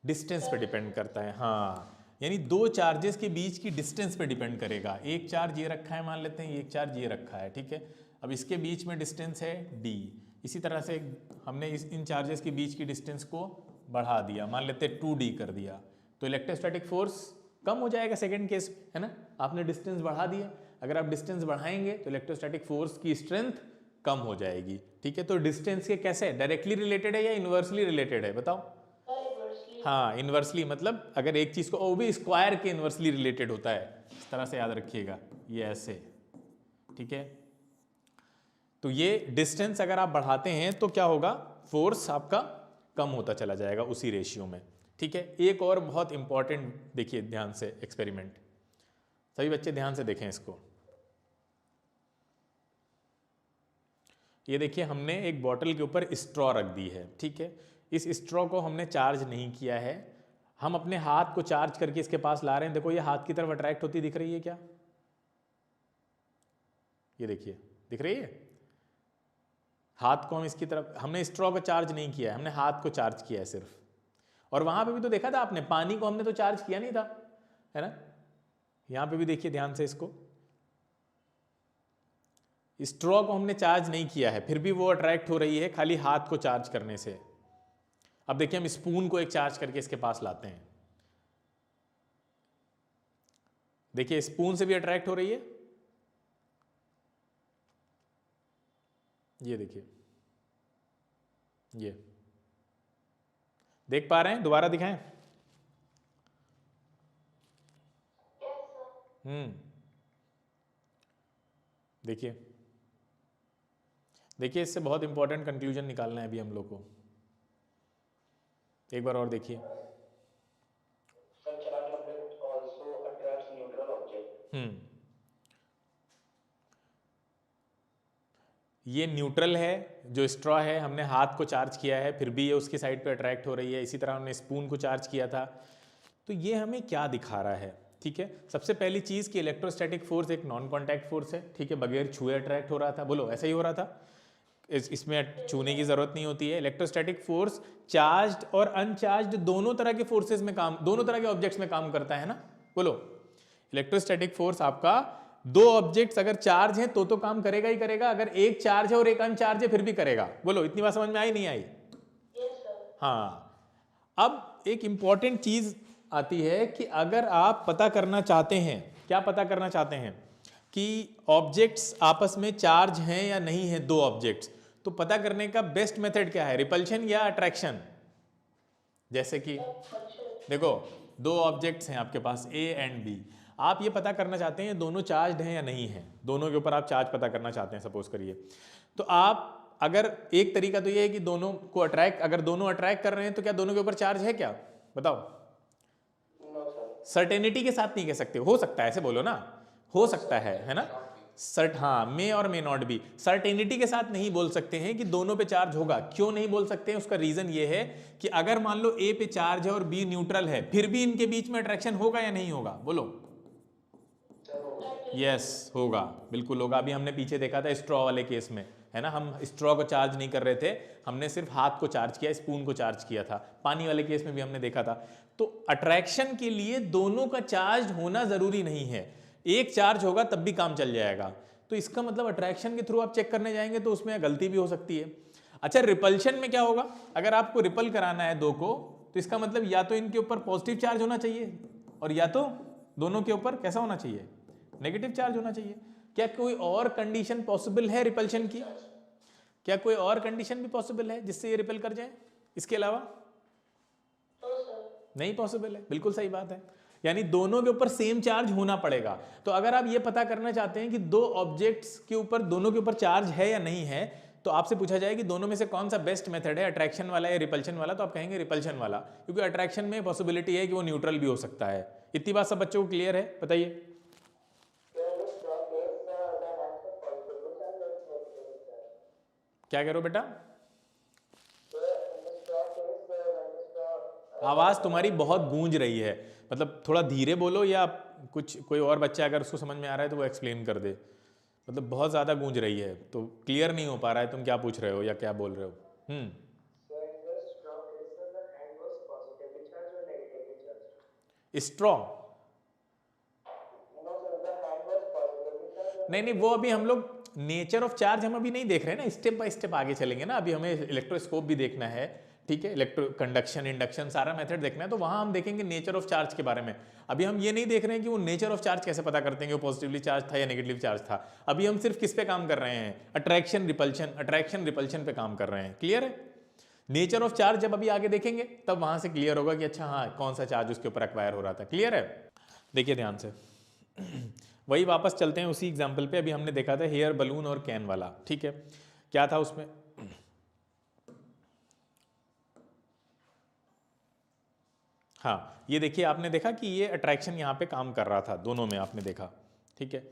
Speaker 1: डिस्टेंस पे डिपेंड करता है। हाँ, यानी दो चार्जेस के बीच की डिस्टेंस पे डिपेंड करेगा। एक चार्ज ये रखा है, मान लेते हैं एक चार्ज ये रखा है, ठीक है। अब इसके बीच में डिस्टेंस है d। इसी तरह से हमने इन चार्जेस के बीच की डिस्टेंस को बढ़ा दिया, मान लेते हैं 2d कर दिया, तो इलेक्ट्रोस्टैटिक फोर्स कम हो जाएगा सेकेंड केस, है ना। आपने डिस्टेंस बढ़ा दिया, अगर आप डिस्टेंस बढ़ाएंगे तो इलेक्ट्रोस्टैटिक फोर्स की स्ट्रेंथ कम हो जाएगी, ठीक है। तो डिस्टेंस के कैसे, डायरेक्टली रिलेटेड है या इनवर्सली रिलेटेड है, बताओ। हाँ, इनवर्सली, मतलब अगर एक चीज को, वो भी स्क्वायर के इनवर्सली रिलेटेड होता है, इस तरह से याद रखिएगा, ये ऐसे, ठीक है। तो ये डिस्टेंस अगर आप बढ़ाते हैं तो क्या होगा, फोर्स आपका कम होता चला जाएगा उसी रेशियो में, ठीक है। एक और बहुत इंपॉर्टेंट देखिए ध्यान से एक्सपेरिमेंट, सभी बच्चे ध्यान से देखें इसको। ये देखिए, हमने एक बॉटल के ऊपर स्ट्रॉ रख दी है, ठीक है। इस स्ट्रॉ को हमने चार्ज नहीं किया है, हम अपने हाथ को चार्ज करके इसके पास ला रहे हैं। देखो ये हाथ की तरफ अट्रैक्ट होती दिख रही है क्या? ये देखिए, दिख रही है। हाथ को हम इसकी तरफ, हमने स्ट्रॉ को चार्ज नहीं किया है, हमने हाथ को चार्ज किया है सिर्फ। और वहां पे भी तो देखा था आपने, पानी को हमने तो चार्ज किया नहीं था, है ना। यहां पे भी देखिए ध्यान से इसको, स्ट्रॉ को हमने चार्ज नहीं किया है, फिर भी वो अट्रैक्ट हो रही है खाली हाथ को चार्ज करने से। अब देखिए हम स्पून को एक चार्ज करके इसके पास लाते हैं, देखिए स्पून से भी अट्रैक्ट हो रही है। ये देखिए, ये देख पा रहे हैं, दोबारा दिखाएं। देखिए देखिए, इससे बहुत इंपॉर्टेंट कंक्लूजन निकालना है अभी हम लोग को। एक बार और देखिए, ये न्यूट्रल है, जो स्ट्रॉ है हमने हाथ को चार्ज किया है, फिर भी ये उसकी साइड पे अट्रैक्ट हो रही है। इसी तरह हमने स्पून को चार्ज किया था। तो ये हमें क्या दिखा रहा है, ठीक है। सबसे पहली चीज़ कि इलेक्ट्रोस्टैटिक फोर्स एक नॉन कॉन्टैक्ट फोर्स है, ठीक है, बगैर छुए अट्रैक्ट हो रहा था। बोलो, ऐसा ही हो रहा था, इसमें छूने की ज़रूरत नहीं होती है। इलेक्ट्रोस्टैटिक फोर्स चार्ज्ड और अनचार्ज्ड दोनों तरह के फोर्सेस में काम, दोनों तरह के ऑब्जेक्ट्स में काम करता है ना। बोलो, इलेक्ट्रोस्टैटिक फोर्स आपका दो ऑब्जेक्ट्स अगर चार्ज हैं तो काम करेगा ही करेगा, अगर एक चार्ज है और एक अनचार्ज है फिर भी करेगा। बोलो, इतनी बात समझ में आई नहीं आई? हाँ। अब एक इंपॉर्टेंट चीज आती है कि अगर आप पता करना चाहते हैं, क्या पता करना चाहते हैं कि ऑब्जेक्ट्स आपस में चार्ज हैं या नहीं है, दो ऑब्जेक्ट्स, तो पता करने का बेस्ट मेथड क्या है, रिपल्शन या अट्रैक्शन? जैसे कि देखो, दो ऑब्जेक्ट्स हैं आपके पास ए एंड बी, आप ये पता करना चाहते हैं दोनों चार्ज हैं या नहीं है, दोनों के ऊपर आप चार्ज पता करना चाहते हैं सपोज करिए। तो आप अगर, एक तरीका तो ये है कि दोनों को अट्रैक्ट, अगर दोनों अट्रैक्ट कर रहे हैं तो क्या दोनों के ऊपर चार्ज है क्या, बताओ। सर्टेनिटी के साथ नहीं कह सकते, हो सकता है, ऐसे बोलो ना, हो सकता है ना। सर्ट, हाँ, मे और मे नॉट बी, सर्टेनिटी के साथ नहीं बोल सकते हैं कि दोनों पे चार्ज होगा। क्यों नहीं बोल सकते हैं, उसका रीजन ये है कि अगर मान लो ए पे चार्ज है और बी न्यूट्रल है, फिर भी इनके बीच में अट्रैक्शन होगा या नहीं होगा, बोलो। यस, होगा, बिल्कुल होगा। अभी हमने पीछे देखा था स्ट्रॉ वाले केस में, है ना, हम स्ट्रॉ को चार्ज नहीं कर रहे थे, हमने सिर्फ हाथ को चार्ज किया, स्पून को चार्ज किया था। पानी वाले केस में भी हमने देखा था। तो अट्रैक्शन के लिए दोनों का चार्ज होना जरूरी नहीं है, एक चार्ज होगा तब भी काम चल जाएगा। तो इसका मतलब अट्रैक्शन के थ्रू आप चेक करने जाएंगे तो उसमें गलती भी हो सकती है। अच्छा, रिपल्शन में क्या होगा, अगर आपको रिपल कराना है दो को, तो इसका मतलब या तो इनके ऊपर पॉजिटिव चार्ज होना चाहिए और या तो दोनों के ऊपर कैसा होना चाहिए, नेगेटिव चार्ज होना चाहिए। क्या कोई और कंडीशन पॉसिबल है रिपल्शन की? क्या कोई और कंडीशन भी पॉसिबल है जिससे ये रिपेल कर जाए, इसके अलावा? नहीं पॉसिबल है, बिल्कुल सही बात है। यानी दोनों के ऊपर सेम चार्ज होना पड़ेगा। तो अगर आप ये पता करना चाहते हैं कि दो ऑब्जेक्ट्स के ऊपर, दोनों के ऊपर चार्ज है या नहीं है, तो आपसे पूछा जाए कि दोनों में से कौन सा बेस्ट मेथड है, अट्रैक्शन वाला या रिपल्शन वाला, तो आप कहेंगे रिपल्शन वाला, क्योंकि अट्रैक्शन में पॉसिबिलिटी है कि वो न्यूट्रल भी हो सकता है। इतनी बात सब बच्चों को क्लियर है? बताइए। क्या कह रहे हो बेटा? आवाज तुम्हारी बहुत गूंज रही है, मतलब थोड़ा धीरे बोलो, या कुछ कोई और बच्चा अगर उसको समझ में आ रहा है तो वो एक्सप्लेन कर दे। मतलब बहुत ज़्यादा गूंज रही है, तो क्लियर नहीं हो पा रहा है तुम क्या पूछ रहे हो या क्या बोल रहे हो। स्ट्रॉ? नहीं नहीं, वो अभी हम लोग नेचर ऑफ चार्ज हम अभी नहीं देख रहे हैं ना, स्टेप बाय स्टेप आगे चलेंगे ना। अभी हमें इलेक्ट्रोस्कोप भी देखना है, ठीक है, इलेक्ट्रो कंडक्शन इंडक्शन सारा मेथड देखना है, तो वहां हम देखेंगे नेचर ऑफ चार्ज के बारे में। अभी हम ये नहीं देख रहे हैं कि वो नेचर ऑफ चार्ज कैसे पता करते हैं कि वो पॉजिटिवली चार्ज था या नेगेटिवली चार्ज था। अभी हम सिर्फ किस पे काम कर रहे हैं? अट्रैक्शन रिपल्शन पे काम कर रहे हैं। क्लियर है? नेचर ऑफ चार्ज जब अभी आगे देखेंगे तब वहां से क्लियर होगा कि अच्छा हाँ कौन सा चार्ज उसके ऊपर एक्वायर हो रहा था। क्लियर है? देखिए ध्यान से वही वापस चलते हैं उसी एग्जाम्पल पे। अभी हमने देखा था हेयर बलून और कैन वाला, ठीक है, क्या था उसमें? हाँ ये देखिए, आपने देखा कि ये अट्रैक्शन यहाँ पे काम कर रहा था, दोनों में आपने देखा, ठीक है।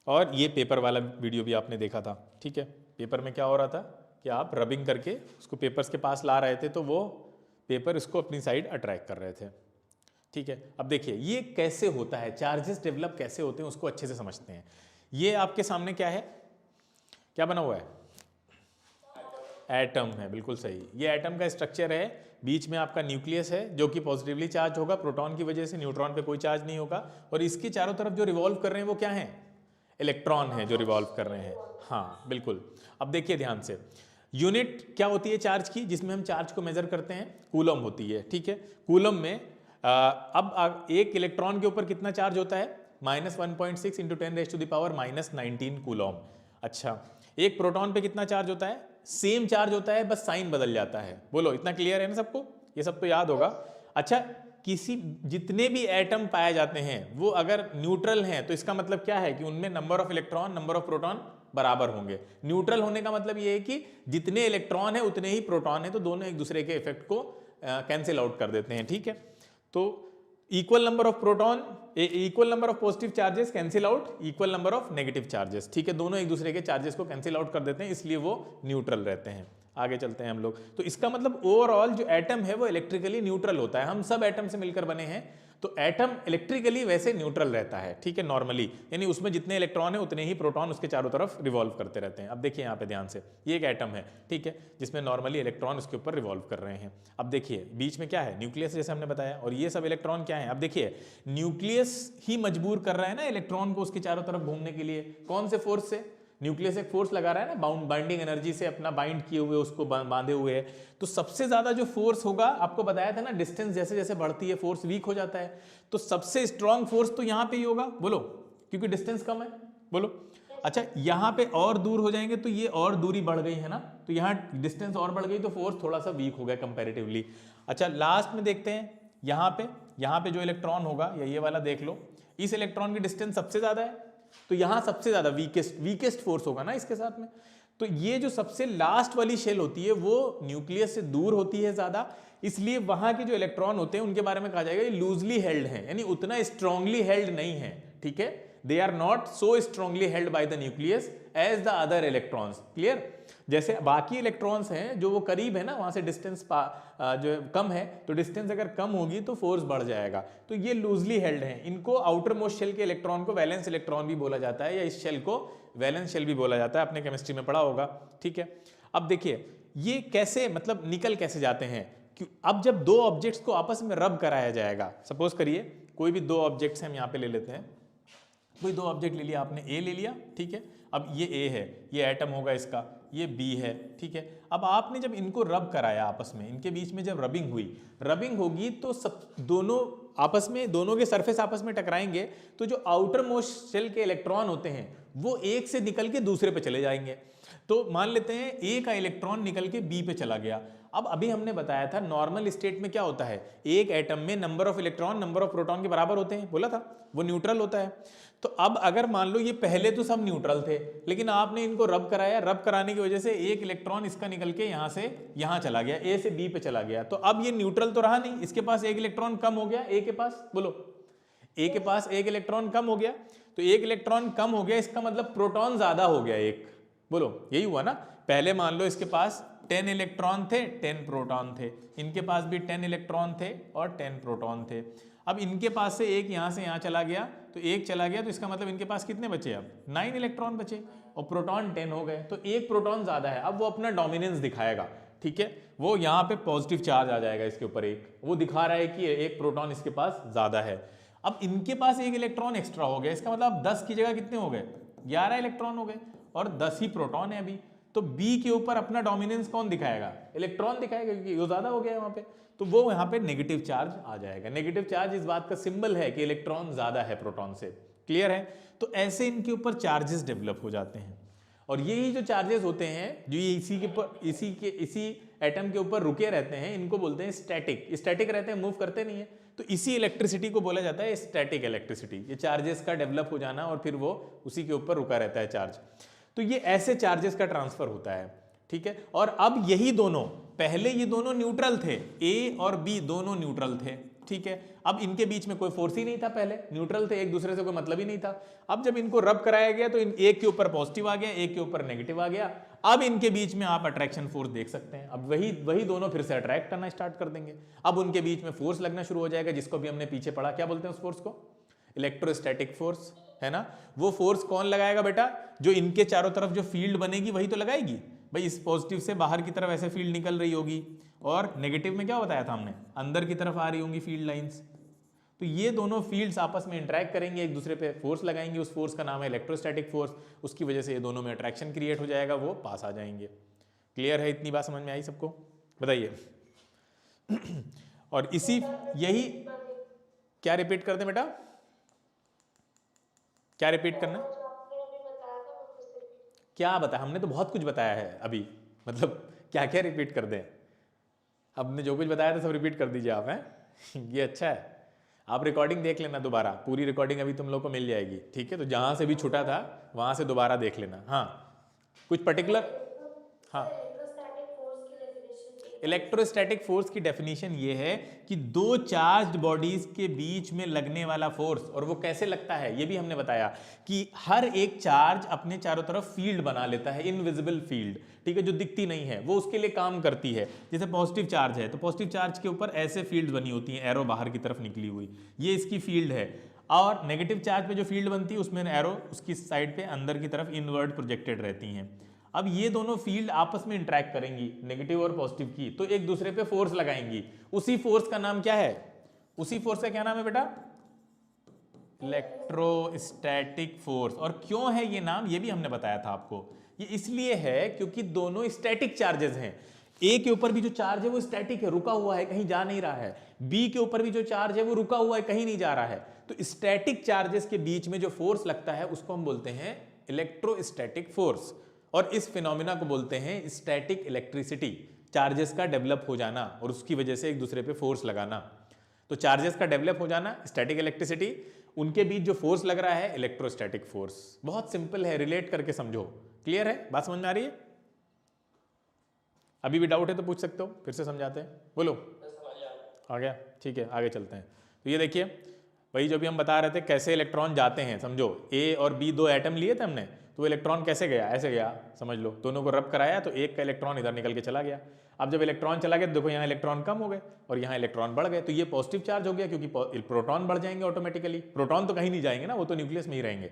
Speaker 1: और ये पेपर वाला वीडियो भी आपने देखा था, ठीक है। पेपर में क्या हो रहा था कि आप रबिंग करके उसको पेपर्स के पास ला रहे थे, तो वो पेपर इसको अपनी साइड अट्रैक्ट कर रहे थे, ठीक है। अब देखिए ये कैसे होता है, चार्जेस डेवलप कैसे होते हैं उसको अच्छे से समझते हैं। ये आपके सामने क्या है, क्या बना हुआ है? एटम है, बिल्कुल सही। ये एटम का स्ट्रक्चर है, बीच में आपका न्यूक्लियस है जो कि पॉजिटिवली चार्ज होगा प्रोटॉन की वजह से, न्यूट्रॉन पे कोई चार्ज नहीं होगा। और इसके चारों तरफ जो रिवॉल्व कर रहे हैं वो क्या है? इलेक्ट्रॉन है जो रिवॉल्व कर रहे हैं। हाँ बिल्कुल। अब देखिए ध्यान से, यूनिट क्या होती है चार्ज की, जिसमें हम चार्ज को मेजर करते हैं? कूलम होती है, ठीक है। कूलम में अब एक इलेक्ट्रॉन के ऊपर कितना चार्ज होता है? -1.6 इंटू 10⁻⁻⁹ कूलम। अच्छा, एक प्रोटॉन पे कितना चार्ज होता है? सेम चार्ज होता है, बस साइन बदल जाता है। बोलो इतना क्लियर है ना सबको? ये सब तो याद होगा। अच्छा, किसी जितने भी एटम पाए जाते हैं वो अगर न्यूट्रल हैं तो इसका मतलब क्या है कि उनमें number of electron number of proton बराबर होंगे। न्यूट्रल होने का मतलब ये है कि जितने इलेक्ट्रॉन है उतने ही प्रोटॉन है, तो दोनों एक दूसरे के इफेक्ट को कैंसिल आउट कर देते हैं, ठीक है। तो equal number of proton, equal number of positive charges cancel out equal number of negative charges, ठीक है। दोनों एक दूसरे के चार्जेस को कैंसिल आउट कर देते हैं, इसलिए वो न्यूट्रल रहते हैं। आगे चलते हैं हम लोग। तो इसका मतलब ओवरऑल जो एटम है वो इलेक्ट्रिकली न्यूट्रल होता है। हम सब एटम से मिलकर बने हैं, तो एटम इलेक्ट्रिकली वैसे न्यूट्रल रहता है, ठीक है, नॉर्मली। यानी उसमें जितने इलेक्ट्रॉन है उतने ही प्रोटॉन उसके चारों तरफ रिवॉल्व करते रहते हैं। अब देखिए यहाँ पे ध्यान से, ये एक एटम है, ठीक है, जिसमें नॉर्मली इलेक्ट्रॉन उसके ऊपर रिवॉल्व कर रहे हैं। अब देखिए बीच में क्या है? न्यूक्लियस, जैसे हमने बताया। और ये सब इलेक्ट्रॉन क्या है? अब देखिए न्यूक्लियस ही मजबूर कर रहा है ना इलेक्ट्रॉन को उसके चारों तरफ घूमने के लिए। कौन से फोर्स से? न्यूक्लियस एक फोर्स लगा रहा है ना, बाइंडिंग एनर्जी से अपना बाइंड किए हुए उसको बांधे हुए है। तो सबसे ज्यादा जो फोर्स होगा, आपको बताया था ना, डिस्टेंस जैसे जैसे बढ़ती है फोर्स वीक हो जाता है। तो सबसे स्ट्रॉन्ग फोर्स तो यहाँ पे ही होगा, बोलो, क्योंकि डिस्टेंस कम है। बोलो। अच्छा, यहाँ पे और दूर हो जाएंगे तो ये और दूरी बढ़ गई है ना, तो यहाँ डिस्टेंस और बढ़ गई तो फोर्स थोड़ा सा वीक हो गया कंपेरेटिवली। अच्छा, लास्ट में देखते हैं यहाँ पे जो इलेक्ट्रॉन होगा, या ये वाला देख लो, इस इलेक्ट्रॉन की डिस्टेंस सबसे ज्यादा है, तो यहां सबसे ज्यादा वीकेस्ट फोर्स होगा ना इसके साथ में। तो ये जो सबसे लास्ट वाली शेल होती है वो न्यूक्लियस से दूर होती है ज्यादा, इसलिए वहां के जो इलेक्ट्रॉन होते हैं उनके बारे में कहा जाएगा ये लूजली हेल्ड हैं, यानी उतना स्ट्रांगली हेल्ड नहीं है, ठीक है। They are not so strongly held by the nucleus as the other electrons. Clear? जैसे बाकी इलेक्ट्रॉन्स हैं जो वो करीब है ना, वहां से डिस्टेंस जो कम है, तो डिस्टेंस अगर कम होगी तो फोर्स बढ़ जाएगा। तो ये लूजली हेल्ड हैं। इनको आउटर मोस्ट शेल के इलेक्ट्रॉन को वैलेंस इलेक्ट्रॉन भी बोला जाता है, या इस शेल को वैलेंस शेल भी बोला जाता है, आपने केमिस्ट्री में पढ़ा होगा, ठीक है। अब देखिए ये कैसे, मतलब निकल कैसे जाते हैं। अब जब दो ऑब्जेक्ट्स को आपस में रब कराया जाएगा, सपोज करिए कोई भी दो ऑब्जेक्ट्स हम यहाँ पे ले लेते हैं, कोई दो ऑब्जेक्ट ले लिया आपने, ए ले लिया, ठीक है। अब ये ए है, ये एटम होगा इसका, ये बी है, ठीक है। अब आपने जब इनको रब कराया आपस में, इनके बीच में जब रबिंग होगी तो सब दोनों आपस में, दोनों के सरफेस आपस में टकराएंगे, तो जो आउटर मोस्ट शेल के इलेक्ट्रॉन होते हैं वो एक से निकल के दूसरे पे चले जाएंगे। तो मान लेते हैं ए का इलेक्ट्रॉन निकल के बी पे चला गया। अब अभी हमने बताया था नॉर्मल स्टेट में क्या होता है, एक एटम में number of electron number of proton के बराबर होते हैं, बोला था, वो न्यूट्रल होता है। तो अब अगर मान लो ये पहले तो सब न्यूट्रल थे, लेकिन आपने इनको रब कराया, रब कराने की वजह से एक इलेक्ट्रॉन इसका निकल के यहां से यहां चला गया, ए से बी पे चला गया, तो अब ये न्यूट्रल तो रहा नहीं, इसके पास एक इलेक्ट्रॉन कम हो गया, ए के पास, बोलो, ए के पास एक इलेक्ट्रॉन कम हो गया। तो एक इलेक्ट्रॉन कम हो गया, इसका मतलब प्रोटॉन ज्यादा हो गया एक, बोलो, यही हुआ ना, पहले मान लो इसके पास 10 इलेक्ट्रॉन थे, 10 प्रोटॉन थे, इनके पास भी 10 इलेक्ट्रॉन थे और 10 प्रोटॉन थे। अब इनके पास से एक यहाँ से यहाँ चला गया, तो एक चला गया, तो इसका मतलब इनके पास कितने बचे, अब 9 इलेक्ट्रॉन बचे और प्रोटॉन 10 हो गए, तो एक प्रोटॉन ज्यादा है। अब वो अपना डोमिनेंस दिखाएगा, ठीक है, वो यहाँ पे पॉजिटिव चार्ज आ जाएगा इसके ऊपर, एक वो दिखा रहा है कि एक प्रोटॉन इसके पास ज्यादा है। अब इनके पास एक इलेक्ट्रॉन एक्स्ट्रा हो गया, इसका मतलब 10 की जगह कितने हो गए, 11 इलेक्ट्रॉन हो गए और 10 ही प्रोटॉन है अभी। तो बी के ऊपर अपना डोमिनेंस कौन दिखाएगा, इलेक्ट्रॉन दिखाएगा, क्योंकि वो ज्यादा हो गया है वहां पे, तो वो यहाँ पे नेगेटिव चार्ज आ जाएगा। नेगेटिव चार्ज इस बात का सिंबल है कि इलेक्ट्रॉन ज्यादा है प्रोटॉन से। क्लियर है? तो ऐसे इनके ऊपर चार्जेस डेवलप हो जाते हैं और यही जो चार्जेस होते हैं जो ये इसी एटम के ऊपर रुके रहते हैं, इनको बोलते हैं स्टैटिक। स्टैटिक रहते हैं, मूव करते नहीं है, तो इसी इलेक्ट्रिसिटी को बोला जाता है स्टैटिक इलेक्ट्रिसिटी। ये चार्जेस का डेवलप हो जाना और फिर वो उसी के ऊपर रुका रहता है चार्ज। तो ये ऐसे चार्जेस का ट्रांसफर होता है, ठीक है। और अब यही दोनों, पहले ये दोनों न्यूट्रल थे, ए और बी दोनों न्यूट्रल थे, ठीक है। अब इनके बीच में कोई फोर्स ही नहीं था, पहले न्यूट्रल थे, एक दूसरे से कोई मतलब ही नहीं था। अब जब इनको रब कराया गया तो एक के ऊपर पॉजिटिव आ गया, एक के ऊपर नेगेटिव आ गया। अब इनके बीच में आप अट्रैक्शन फोर्स देख सकते हैं। अब वही दोनों फिर से अट्रैक्ट करना स्टार्ट कर देंगे। अब उनके बीच में फोर्स लगना शुरू हो जाएगा, जिसको भी हमने पीछे पढ़ा, क्या बोलते हैं उस फोर्स को, इलेक्ट्रोस्टैटिक फोर्स, है ना। वो फोर्स कौन लगाएगा बेटा, जो इनके चारों तरफ जो फील्ड बनेगी वही तो लगाएगी। भाई इस पॉजिटिव से बाहर की तरफ ऐसे फील्ड निकल रही होगी और नेगेटिव में क्या बताया था हमने, अंदर की तरफ आ रही होंगी फील्ड लाइंस। तो ये दोनों फील्ड्स आपस में इंटरेक्ट करेंगे, एक दूसरे पे फोर्स लगाएंगे, उस फोर्स का नाम है इलेक्ट्रोस्टैटिक फोर्स। उसकी वजह से ये दोनों में अट्रैक्शन क्रिएट हो जाएगा, वो पास आ जाएंगे। क्लियर है? इतनी बात समझ में आई सबको? बताइए। और इसी यही क्या रिपीट कर दें बेटा, क्या रिपीट करना, क्या बताया हमने, तो बहुत कुछ बताया है अभी, मतलब क्या क्या रिपीट कर दें। हमने जो कुछ बताया था सब रिपीट कर दीजिए आप, हैं ये अच्छा है। आप रिकॉर्डिंग देख लेना दोबारा, पूरी रिकॉर्डिंग अभी तुम लोग को मिल जाएगी, ठीक है। तो जहां से भी छूटा था वहां से दोबारा देख लेना। हाँ कुछ पर्टिकुलर, हाँ इलेक्ट्रोस्टैटिक फोर्स की डेफिनेशन ये है कि दो चार्ज्ड बॉडीज के बीच में लगने वाला फोर्स, और वो कैसे लगता है ये भी हमने बताया कि हर एक चार्ज अपने चारों तरफ फील्ड बना लेता है, इनविजिबल फील्ड, ठीक है, जो दिखती नहीं है, वो उसके लिए काम करती है। जैसे पॉजिटिव चार्ज है तो पॉजिटिव चार्ज के ऊपर ऐसे फील्ड बनी होती हैं, एरो बाहर की तरफ निकली हुई, ये इसकी फील्ड है। और नेगेटिव चार्ज पे जो फील्ड बनती है उसमें एरो उसकी साइड पे अंदर की तरफ इनवर्ड प्रोजेक्टेड रहती हैं। अब ये दोनों फील्ड आपस में इंटरेक्ट करेंगी, नेगेटिव और पॉजिटिव की, तो एक दूसरे पे फोर्स लगाएंगी। उसी फोर्स का नाम क्या है, उसी फोर्स का क्या नाम है बेटा, इलेक्ट्रोस्टैटिक फोर्स। और क्यों है ये नाम, ये भी हमने बताया था आपको। ये इसलिए है क्योंकि दोनों स्टैटिक चार्जेस हैं। ए के ऊपर भी जो चार्ज है वो स्टैटिक है, रुका हुआ है, कहीं जा नहीं रहा है। बी के ऊपर भी जो चार्ज है वो रुका हुआ है, कहीं नहीं जा रहा है। तो स्टैटिक चार्जेस के बीच में जो फोर्स लगता है उसको हम बोलते हैं इलेक्ट्रोस्टैटिक फोर्स, और इस फिनोमिना को बोलते हैं स्टैटिक इलेक्ट्रिसिटी। चार्जेस का डेवलप हो जाना और उसकी वजह से एक दूसरे पे फोर्स लगाना। तो चार्जेस का डेवलप हो जाना स्टैटिक इलेक्ट्रिसिटी, उनके बीच जो फोर्स लग रहा है इलेक्ट्रोस्टैटिक फोर्स। बहुत सिंपल है, रिलेट करके समझो। क्लियर है? बात समझ में आ रही है? अभी भी डाउट है तो पूछ सकते हो, फिर से समझाते हैं। बोलो, आ गया? ठीक है, आगे चलते हैं। तो ये देखिए, वही जो भी हम बता रहे थे कैसे इलेक्ट्रॉन जाते हैं, समझो ए और बी दो एटम लिए थे हमने, तो इलेक्ट्रॉन कैसे गया, ऐसे गया, समझ लो, दोनों को रब कराया तो एक का इलेक्ट्रॉन इधर निकल के चला गया। अब जब इलेक्ट्रॉन चला गया तो देखो यहाँ इलेक्ट्रॉन कम हो गए और यहाँ इलेक्ट्रॉन बढ़ गए, तो ये पॉजिटिव चार्ज हो गया क्योंकि प्रोटॉन बढ़ जाएंगे ऑटोमेटिकली। प्रोटॉन तो कहीं नहीं जाएंगे ना, वो तो न्यूक्लियस में ही रहेंगे।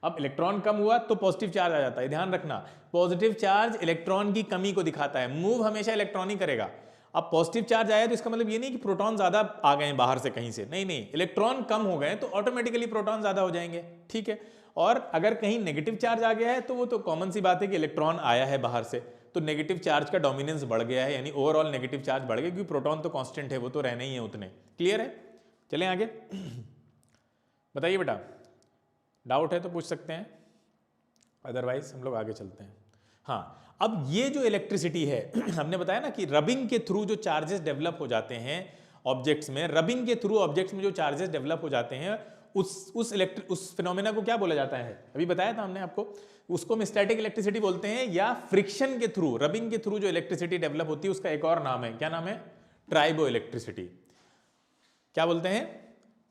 Speaker 1: अब इलेक्ट्रॉन कम हुआ तो पॉजिटिव चार्ज आ जाता है, ध्यान रखना, पॉजिटिव चार्ज इलेक्ट्रॉन की कमी को दिखाता है, मूव हमेशा इलेक्ट्रॉन ही करेगा। अब पॉजिटिव चार्ज आया तो इसका मतलब ये नहीं कि प्रोटॉन ज्यादा आ गए बाहर से कहीं से, नहीं नहीं, इलेक्ट्रॉन कम हो गए तो ऑटोमेटिकली प्रोटॉन ज्यादा हो जाएंगे, ठीक है। और अगर कहीं नेगेटिव चार्ज आ गया है तो वो तो कॉमन सी बात है कि इलेक्ट्रॉन आया है बाहर से, तो नेगेटिव चार्ज का डोमिनेंस बढ़ गया है, यानी ओवरऑल नेगेटिव चार्ज बढ़ गया, क्योंकि प्रोटॉन तो कांस्टेंट है, वो तो रहने ही है उतने। क्लियर है? चलें आगे। बताइए बेटा, डाउट है तो पूछ सकते हैं, अदरवाइज हम लोग आगे चलते हैं। हाँ, अब ये जो इलेक्ट्रिसिटी है हमने बताया ना कि रबिंग के थ्रू जो चार्जेस डेवलप हो जाते हैं ऑब्जेक्ट्स में, रबिंग के थ्रू ऑब्जेक्ट्स में जो चार्जेस डेवलप हो जाते हैं उस फिनोमेना को क्या बोला जाता है, अभी बताया था हमने आपको, उसको हम स्टैटिक इलेक्ट्रिसिटी बोलते हैं, या फ्रिक्शन के थ्रू, रबिंग के थ्रू जो इलेक्ट्रिसिटी डेवलप होती है उसका एक और नाम है, क्या नाम है, ट्राइबो इलेक्ट्रिसिटी। क्या बोलते हैं,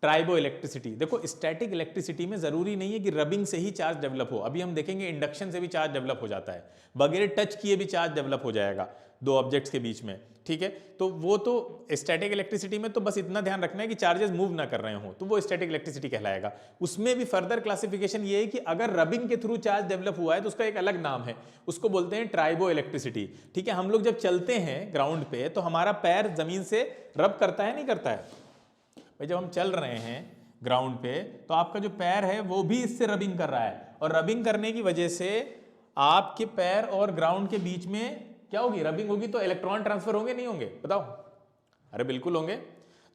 Speaker 1: ट्राइबो इलेक्ट्रिसिटी। देखो स्टैटिक इलेक्ट्रिसिटी में जरूरी नहीं है कि रबिंग से ही चार्ज डेवलप हो, अभी हम देखेंगे इंडक्शन से भी चार्ज डेवलप हो जाता है, बगैर टच किए भी चार्ज डेवलप हो जाएगा दो ऑब्जेक्ट्स के बीच में, ठीक है। तो वो तो स्टैटिक इलेक्ट्रिसिटी में तो बस इतना ध्यान रखना है कि चार्जेस मूव ना कर रहे हो, तो वो स्टैटिक इलेक्ट्रिसिटी कहलाएगा। उसमें भी फर्दर क्लासिफिकेशन ये है कि अगर रबिंग के थ्रू चार्ज डेवलप हुआ है तो उसका एक अलग नाम है, उसको बोलते हैं ट्राइबो इलेक्ट्रिसिटी, ठीक है। हम लोग जब चलते हैं ग्राउंड पे तो हमारा पैर जमीन से रब करता है नहीं करता है भाई, जब हम चल रहे हैं ग्राउंड पे तो आपका जो पैर है वो भी इससे रबिंग कर रहा है, और रबिंग करने की वजह से आपके पैर और ग्राउंड के बीच में क्या होगी, रबिंग होगी, तो इलेक्ट्रॉन ट्रांसफर होंगे नहीं होंगे, बताओ। अरे बिल्कुल होंगे।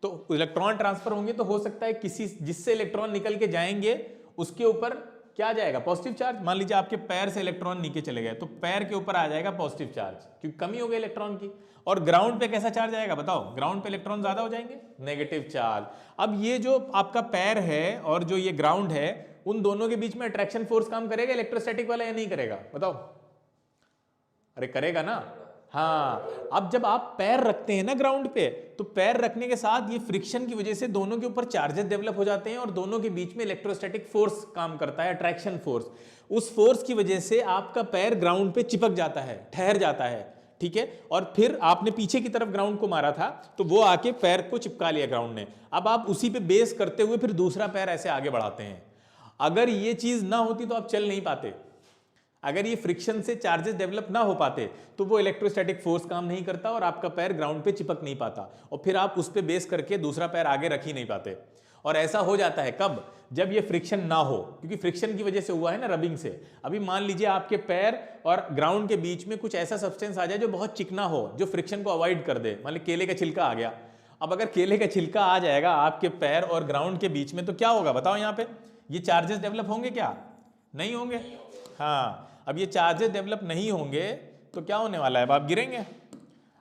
Speaker 1: तो इलेक्ट्रॉन ट्रांसफर होंगे तो हो सकता है किसी जिससे इलेक्ट्रॉन निकल के जाएंगे उसके ऊपर क्या आ जाएगा, पॉजिटिव चार्ज। मान लीजिए आपके पैर से इलेक्ट्रॉन नीचे चले गए तो पैर के ऊपर आ जाएगा पॉजिटिव चार्ज, क्योंकि कमी हो गई इलेक्ट्रॉन की। और ग्राउंड पे कैसा चार्ज आएगा बताओ, ग्राउंड पे इलेक्ट्रॉन ज्यादा हो जाएंगे, नेगेटिव चार्ज। अब ये जो आपका पैर है और जो ये ग्राउंड है, उन दोनों के बीच में अट्रैक्शन फोर्स काम करेगा इलेक्ट्रोस्टैटिक वाला या नहीं करेगा, बताओ। अरे करेगा ना, हाँ। अब जब आप पैर रखते हैं ना ग्राउंड पे, तो पैर रखने के साथ ये फ्रिक्शन की वजह से दोनों के ऊपर चार्जेस डेवलप हो जाते हैं और दोनों के बीच में इलेक्ट्रोस्टैटिक फोर्स काम करता है, अट्रैक्शन फोर्स। उस फोर्स की वजह से आपका पैर ग्राउंड पे चिपक जाता है, ठहर जाता है, ठीक है। और फिर आपने पीछे की तरफ ग्राउंड को मारा था तो वो आके पैर को चिपका लिया ग्राउंड ने। अब आप उसी पे बेस करते हुए फिर दूसरा पैर ऐसे आगे बढ़ाते हैं। अगर ये चीज ना होती तो आप चल नहीं पाते, अगर ये फ्रिक्शन से चार्जेस डेवलप ना हो पाते तो वो इलेक्ट्रोस्टैटिक फोर्स काम नहीं करता और आपका पैर ग्राउंड पे चिपक नहीं पाता, और फिर आप उस पे बेस करके दूसरा पैर आगे रख ही नहीं पाते। और ऐसा हो जाता है कब, जब ये फ्रिक्शन ना हो, क्योंकि फ्रिक्शन की वजह से हुआ है ना रबिंग से। अभी मान लीजिए आपके पैर और ग्राउंड के बीच में कुछ ऐसा सब्सटेंस आ जाए जो बहुत चिकना हो, जो फ्रिक्शन को अवॉइड कर दे, मान लीजिए केले का छिलका आ गया। अब अगर केले का छिलका आ जाएगा आपके पैर और ग्राउंड के बीच में तो क्या होगा बताओ, यहाँ पे ये चार्जेस डेवलप होंगे क्या, नहीं होंगे। हाँ, अब ये चार्जेस डेवलप नहीं होंगे तो क्या होने वाला है, अब आप गिरेंगे।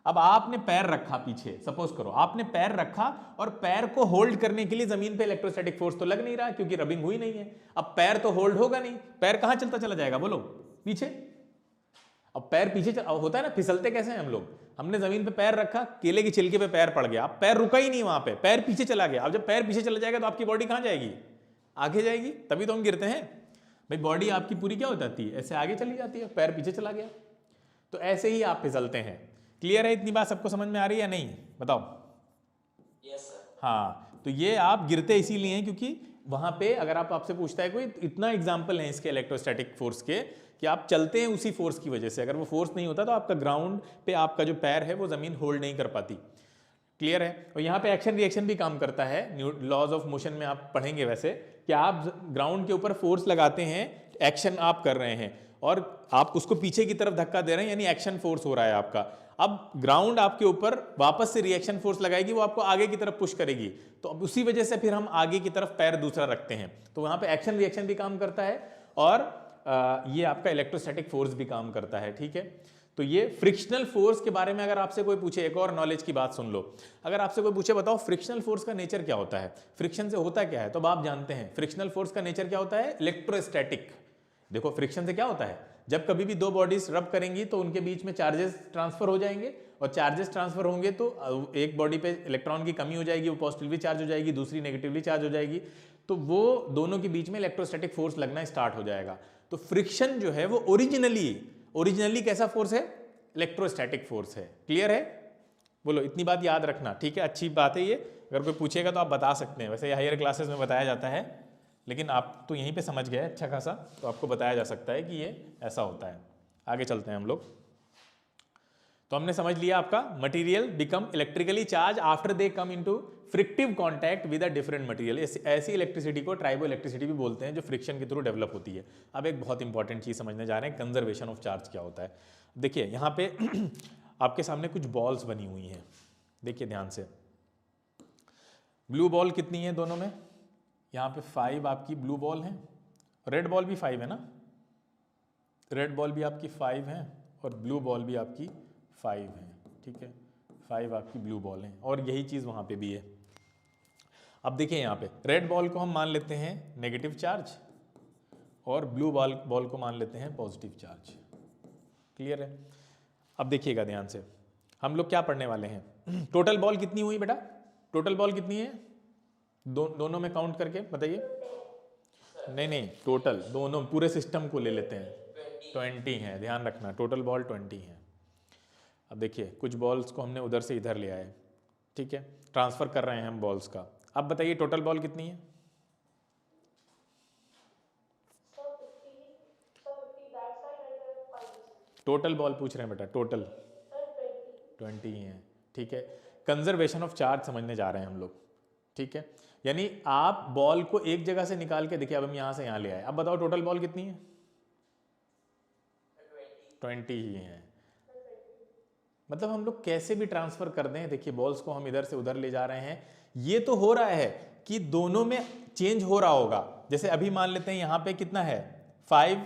Speaker 1: अब आपने पैर रखा पीछे, सपोज करो आपने पैर रखा और पैर को होल्ड करने के लिए जमीन पे इलेक्ट्रोस्टैटिक फोर्स तो लग नहीं रहा क्योंकि रबिंग हुई नहीं है। अब पैर तो होल्ड होगा नहीं, पैर कहां चलता चला जाएगा बोलो, पीछे। अब पैर पीछे होता है ना, फिसलते कैसे हैं हम लोग, हमने जमीन पे पैर रखा, केले के छिलके पे पैर पड़ गया, अब पैर रुका ही नहीं वहां पे, पैर पीछे चला गया। अब जब पैर पीछे चला जाएगा तो आपकी बॉडी कहां जाएगी, आगे जाएगी, तभी तो हम गिरते हैं भाई। बॉडी आपकी पूरी क्या हो जाती है, ऐसे आगे चली जाती है, पैर पीछे चला गया। तो ऐसे ही आप फिसलते हैं। क्लियर है, इतनी बात सबको समझ में आ रही है या नहीं, बताओ।
Speaker 2: Yes sir.
Speaker 1: हाँ, तो ये आप गिरते इसीलिए हैं क्योंकि वहां पे अगर आप आपसे पूछता है कोई, इतना एग्जाम्पल है इसके इलेक्ट्रोस्टैटिक फोर्स के कि आप चलते हैं उसी फोर्स की वजह से। अगर वो फोर्स नहीं होता तो आपका ग्राउंड पे आपका जो पैर है वो जमीन होल्ड नहीं कर पाती। क्लियर है। और यहाँ पे एक्शन रिएक्शन भी काम करता है, लॉज ऑफ मोशन में आप पढ़ेंगे वैसे, कि आप ग्राउंड के ऊपर फोर्स लगाते हैं, एक्शन आप कर रहे हैं और आप उसको पीछे की तरफ धक्का दे रहे हैं, यानी एक्शन फोर्स हो रहा है आपका। अब ग्राउंड आपके ऊपर वापस से रिएक्शन फोर्स लगाएगी, वो आपको आगे की तरफ पुश करेगी, तो अब उसी वजह से फिर हम आगे की तरफ पैर दूसरा रखते हैं। तो वहां पे एक्शन रिएक्शन भी काम करता है और ये आपका इलेक्ट्रोस्टैटिक फोर्स भी काम करता है, ठीक है। तो ये फ्रिक्शनल फोर्स के बारे में अगर आपसे कोई पूछे, एक और नॉलेज की बात सुन लो, अगर आपसे कोई पूछे बताओ फ्रिक्शनल फोर्स का नेचर क्या होता है, फ्रिक्शन से होता क्या है, तो आप जानते हैं फ्रिक्शनल फोर्स का नेचर क्या होता है, इलेक्ट्रोस्टैटिक। देखो फ्रिक्शन से क्या होता है, जब कभी भी दो बॉडीज रब करेंगी तो उनके बीच में चार्जेस ट्रांसफर हो जाएंगे, और चार्जेस ट्रांसफर होंगे तो एक बॉडी पे इलेक्ट्रॉन की कमी हो जाएगी, वो पॉजिटिवली चार्ज हो जाएगी, दूसरी नेगेटिवली चार्ज हो जाएगी, तो वो दोनों के बीच में इलेक्ट्रोस्टैटिक फोर्स लगना स्टार्ट हो जाएगा। तो फ्रिक्शन जो है वो ओरिजिनली कैसा फोर्स है, इलेक्ट्रोस्टैटिक फोर्स है। क्लियर है, बोलो, इतनी बात याद रखना, ठीक है। अच्छी बात है ये, अगर कोई पूछेगा तो आप बता सकते हैं, वैसे हायर क्लासेस में बताया जाता है, लेकिन आप तो यहीं पे समझ गए अच्छा खासा, तो आपको बताया जा सकता है कि ये ऐसा होता है। आगे चलते हैं हम लोग। तो हमने समझ लिया आपका material become electrically charge after they come into frictive contact with a different material. ऐसी इलेक्ट्रिसिटी को ट्राइबो इलेक्ट्रिसिटी भी बोलते हैं, जो फ्रिक्शन के थ्रू डेवलप होती है। अब एक बहुत इंपॉर्टेंट चीज समझने जा रहे हैं, कंजर्वेशन ऑफ चार्ज क्या होता है। देखिए यहाँ पे आपके सामने कुछ बॉल्स बनी हुई हैं, देखिए ध्यान से। ब्लू बॉल कितनी है दोनों में, यहाँ पे 5 आपकी ब्लू बॉल है, रेड बॉल भी 5 है ना, रेड बॉल भी आपकी 5 है और ब्लू बॉल भी आपकी 5 है, ठीक है। 5 आपकी ब्लू बॉल है और यही चीज़ वहाँ पे भी है। अब देखिए यहाँ पे रेड बॉल को हम मान लेते हैं नेगेटिव चार्ज और ब्लू बॉल को मान लेते हैं पॉजिटिव चार्ज। क्लियर है। अब देखिएगा ध्यान से, हम लोग क्या पढ़ने वाले हैं, टोटल बॉल कितनी हुई बेटा, टोटल बॉल कितनी है, दोनों में काउंट करके बताइए। नहीं नहीं, टोटल दोनों पूरे सिस्टम को ले लेते हैं। 20 हैं, ध्यान रखना, टोटल बॉल 20 हैं। अब देखिए कुछ बॉल्स को हमने उधर से इधर ले आए, ठीक है, ट्रांसफ़र कर रहे हैं हम बॉल्स का। अब बताइए टोटल बॉल कितनी है? टोटल बॉल पूछ रहे हैं बेटा, टोटल 20 ही हैं, ठीक है। कंजर्वेशन ऑफ चार्ज समझने जा रहे हैं हम लोग, ठीक है। यानी आप बॉल को एक जगह से निकाल के देखिए, अब हम यहाँ से यहाँ ले आए, अब बताओ टोटल बॉल कितनी है? 20 ही हैं। मतलब हम लोग कैसे भी ट्रांसफ़र कर दें, देखिए बॉल्स को हम इधर से उधर ले जा रहे हैं, ये तो हो रहा है कि दोनों में चेंज हो रहा होगा। जैसे अभी मान लेते हैं यहाँ पे कितना है, 5,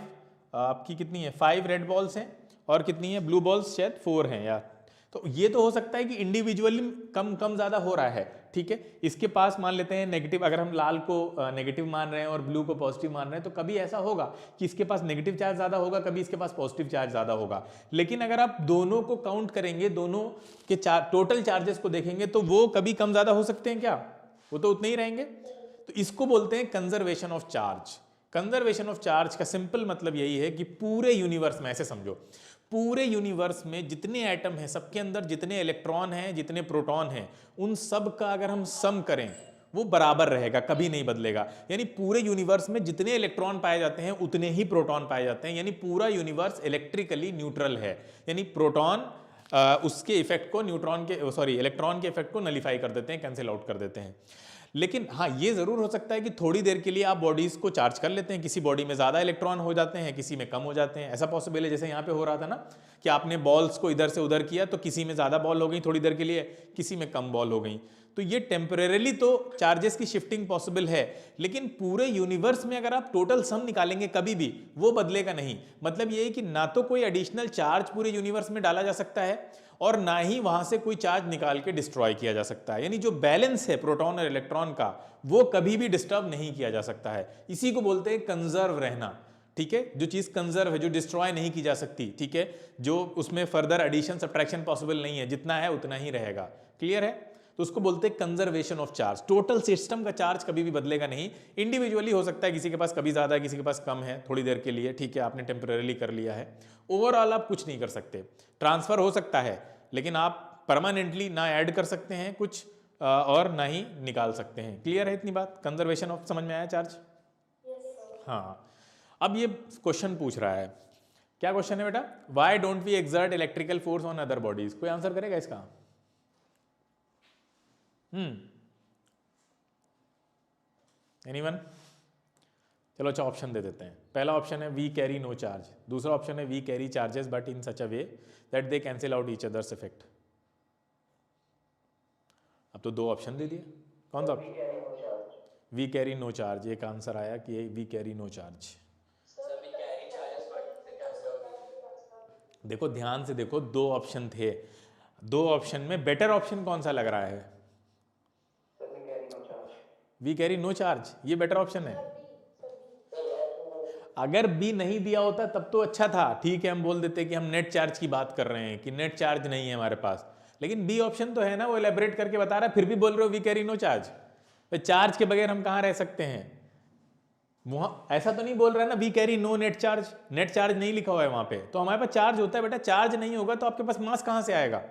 Speaker 1: आपकी कितनी है, 5 रेड बॉल्स हैं और कितनी है ब्लू बॉल्स, शायद 4 हैं यार। तो ये तो हो सकता है कि इंडिविजुअली कम कम ज़्यादा हो रहा है, ठीक है। इसके पास मान लेते हैं नेगेटिव, अगर हम लाल को नेगेटिव मान रहे हैं और ब्लू को पॉजिटिव मान रहे हैं, तो कभी ऐसा होगा कि इसके पास नेगेटिव चार्ज ज़्यादा होगा, कभी इसके पास पॉजिटिव चार्ज ज़्यादा होगा। लेकिन अगर आप दोनों को काउंट करेंगे, दोनों के टोटल चार्जेस को देखेंगे, तो वो कभी कम ज़्यादा हो सकते हैं क्या? वो तो उतने ही रहेंगे। तो इसको बोलते हैं conservation of charge. Conservation of charge का सिंपल मतलब यही है कि पूरे यूनिवर्स में, ऐसे समझो, पूरे यूनिवर्स में जितने एटम हैं, सबके अंदर जितने इलेक्ट्रॉन हैं, जितने प्रोटॉन हैं, उन सब का अगर हम सम करें, वो बराबर रहेगा, कभी नहीं बदलेगा। यानी पूरे यूनिवर्स में जितने इलेक्ट्रॉन पाए जाते हैं उतने ही प्रोटॉन पाए जाते हैं। यानी पूरा यूनिवर्स इलेक्ट्रिकली न्यूट्रल है। यानी प्रोटॉन उसके इफेक्ट को न्यूट्रॉन के, सॉरी, इलेक्ट्रॉन के इफेक्ट को नलीफाई कर देते हैं, कैंसिल आउट कर देते हैं। लेकिन हाँ, ये ज़रूर हो सकता है कि थोड़ी देर के लिए आप बॉडीज़ को चार्ज कर लेते हैं, किसी बॉडी में ज़्यादा इलेक्ट्रॉन हो जाते हैं, किसी में कम हो जाते हैं, ऐसा पॉसिबल है। जैसे यहाँ पे हो रहा था ना कि आपने बॉल्स को इधर से उधर किया, तो किसी में ज़्यादा बॉल हो गई थोड़ी देर के लिए, किसी में कम बॉल हो गई। तो ये टेम्परेली तो चार्जेस की शिफ्टिंग पॉसिबल है, लेकिन पूरे यूनिवर्स में अगर आप टोटल सम निकालेंगे कभी भी वो बदलेगा नहीं। मतलब ये है कि ना तो कोई एडिशनल चार्ज पूरे यूनिवर्स में डाला जा सकता है और ना ही वहां से कोई चार्ज निकाल के डिस्ट्रॉय किया जा सकता है। यानी जो बैलेंस है प्रोटॉन और इलेक्ट्रॉन का, वो कभी भी डिस्टर्ब नहीं किया जा सकता है। इसी को बोलते हैं कंजर्व रहना, ठीक है। जो चीज कंजर्व है, जो डिस्ट्रॉय नहीं की जा सकती, ठीक है, जो उसमें फर्दर एडिशन सब्ट्रैक्शन पॉसिबल नहीं है, जितना है उतना ही रहेगा। क्लियर है? तो उसको बोलते हैं conservation of charge. Total system का चार्ज कभी भी बदलेगा नहीं। इंडिविजुअली हो सकता है, किसी के पास कभी ज्यादा है, किसी के पास कम है, थोड़ी देर के लिए, ठीक है, आपने टेम्परेली कर लिया है। ओवरऑल आप कुछ नहीं कर सकते। ट्रांसफर हो सकता है, लेकिन आप परमानेंटली ना ऐड कर सकते हैं कुछ और ना ही निकाल सकते हैं। क्लियर है इतनी बात? कंजर्वेशन ऑफ, समझ में आया चार्ज? हाँ। अब ये क्वेश्चन पूछ रहा है, क्या क्वेश्चन है बेटा? Why don't we exert electrical force on other bodies? कोई आंसर करेगा इसका? एनीवन? चलो अच्छा, ऑप्शन दे देते हैं। पहला ऑप्शन है वी कैरी नो चार्ज, दूसरा ऑप्शन है we carry charges but in such a way that they cancel out each others effect. अब तो दो ऑप्शन दे दिए, कौन सा? वी कैरी नो चार्ज, एक आंसर आया कि वी कैरी नो चार्ज। देखो ध्यान से देखो, दो ऑप्शन थे, दो ऑप्शन में बेटर ऑप्शन कौन सा लग रहा है? वी कैरी नो चार्ज, ये बेटर ऑप्शन है। अगर बी नहीं दिया होता तब तो अच्छा था, ठीक है, हम बोल देते कि हम नेट चार्ज की बात कर रहे हैं कि नेट चार्ज नहीं है हमारे पास। लेकिन बी ऑप्शन तो है ना, वो एलेबरेट करके बता रहा है, फिर भी बोल रहे हो वी कैरी नो चार्ज। तो चार्ज के बगैर हम कहाँ रह सकते हैं? वहां ऐसा तो नहीं बोल रहा है ना we carry no net charge, net charge नहीं लिखा हुआ है वहां पे। तो हमारे पास चार्ज होता है बेटा, चार्ज नहीं होगा तो आपके पास मास कहाँ से आएगा?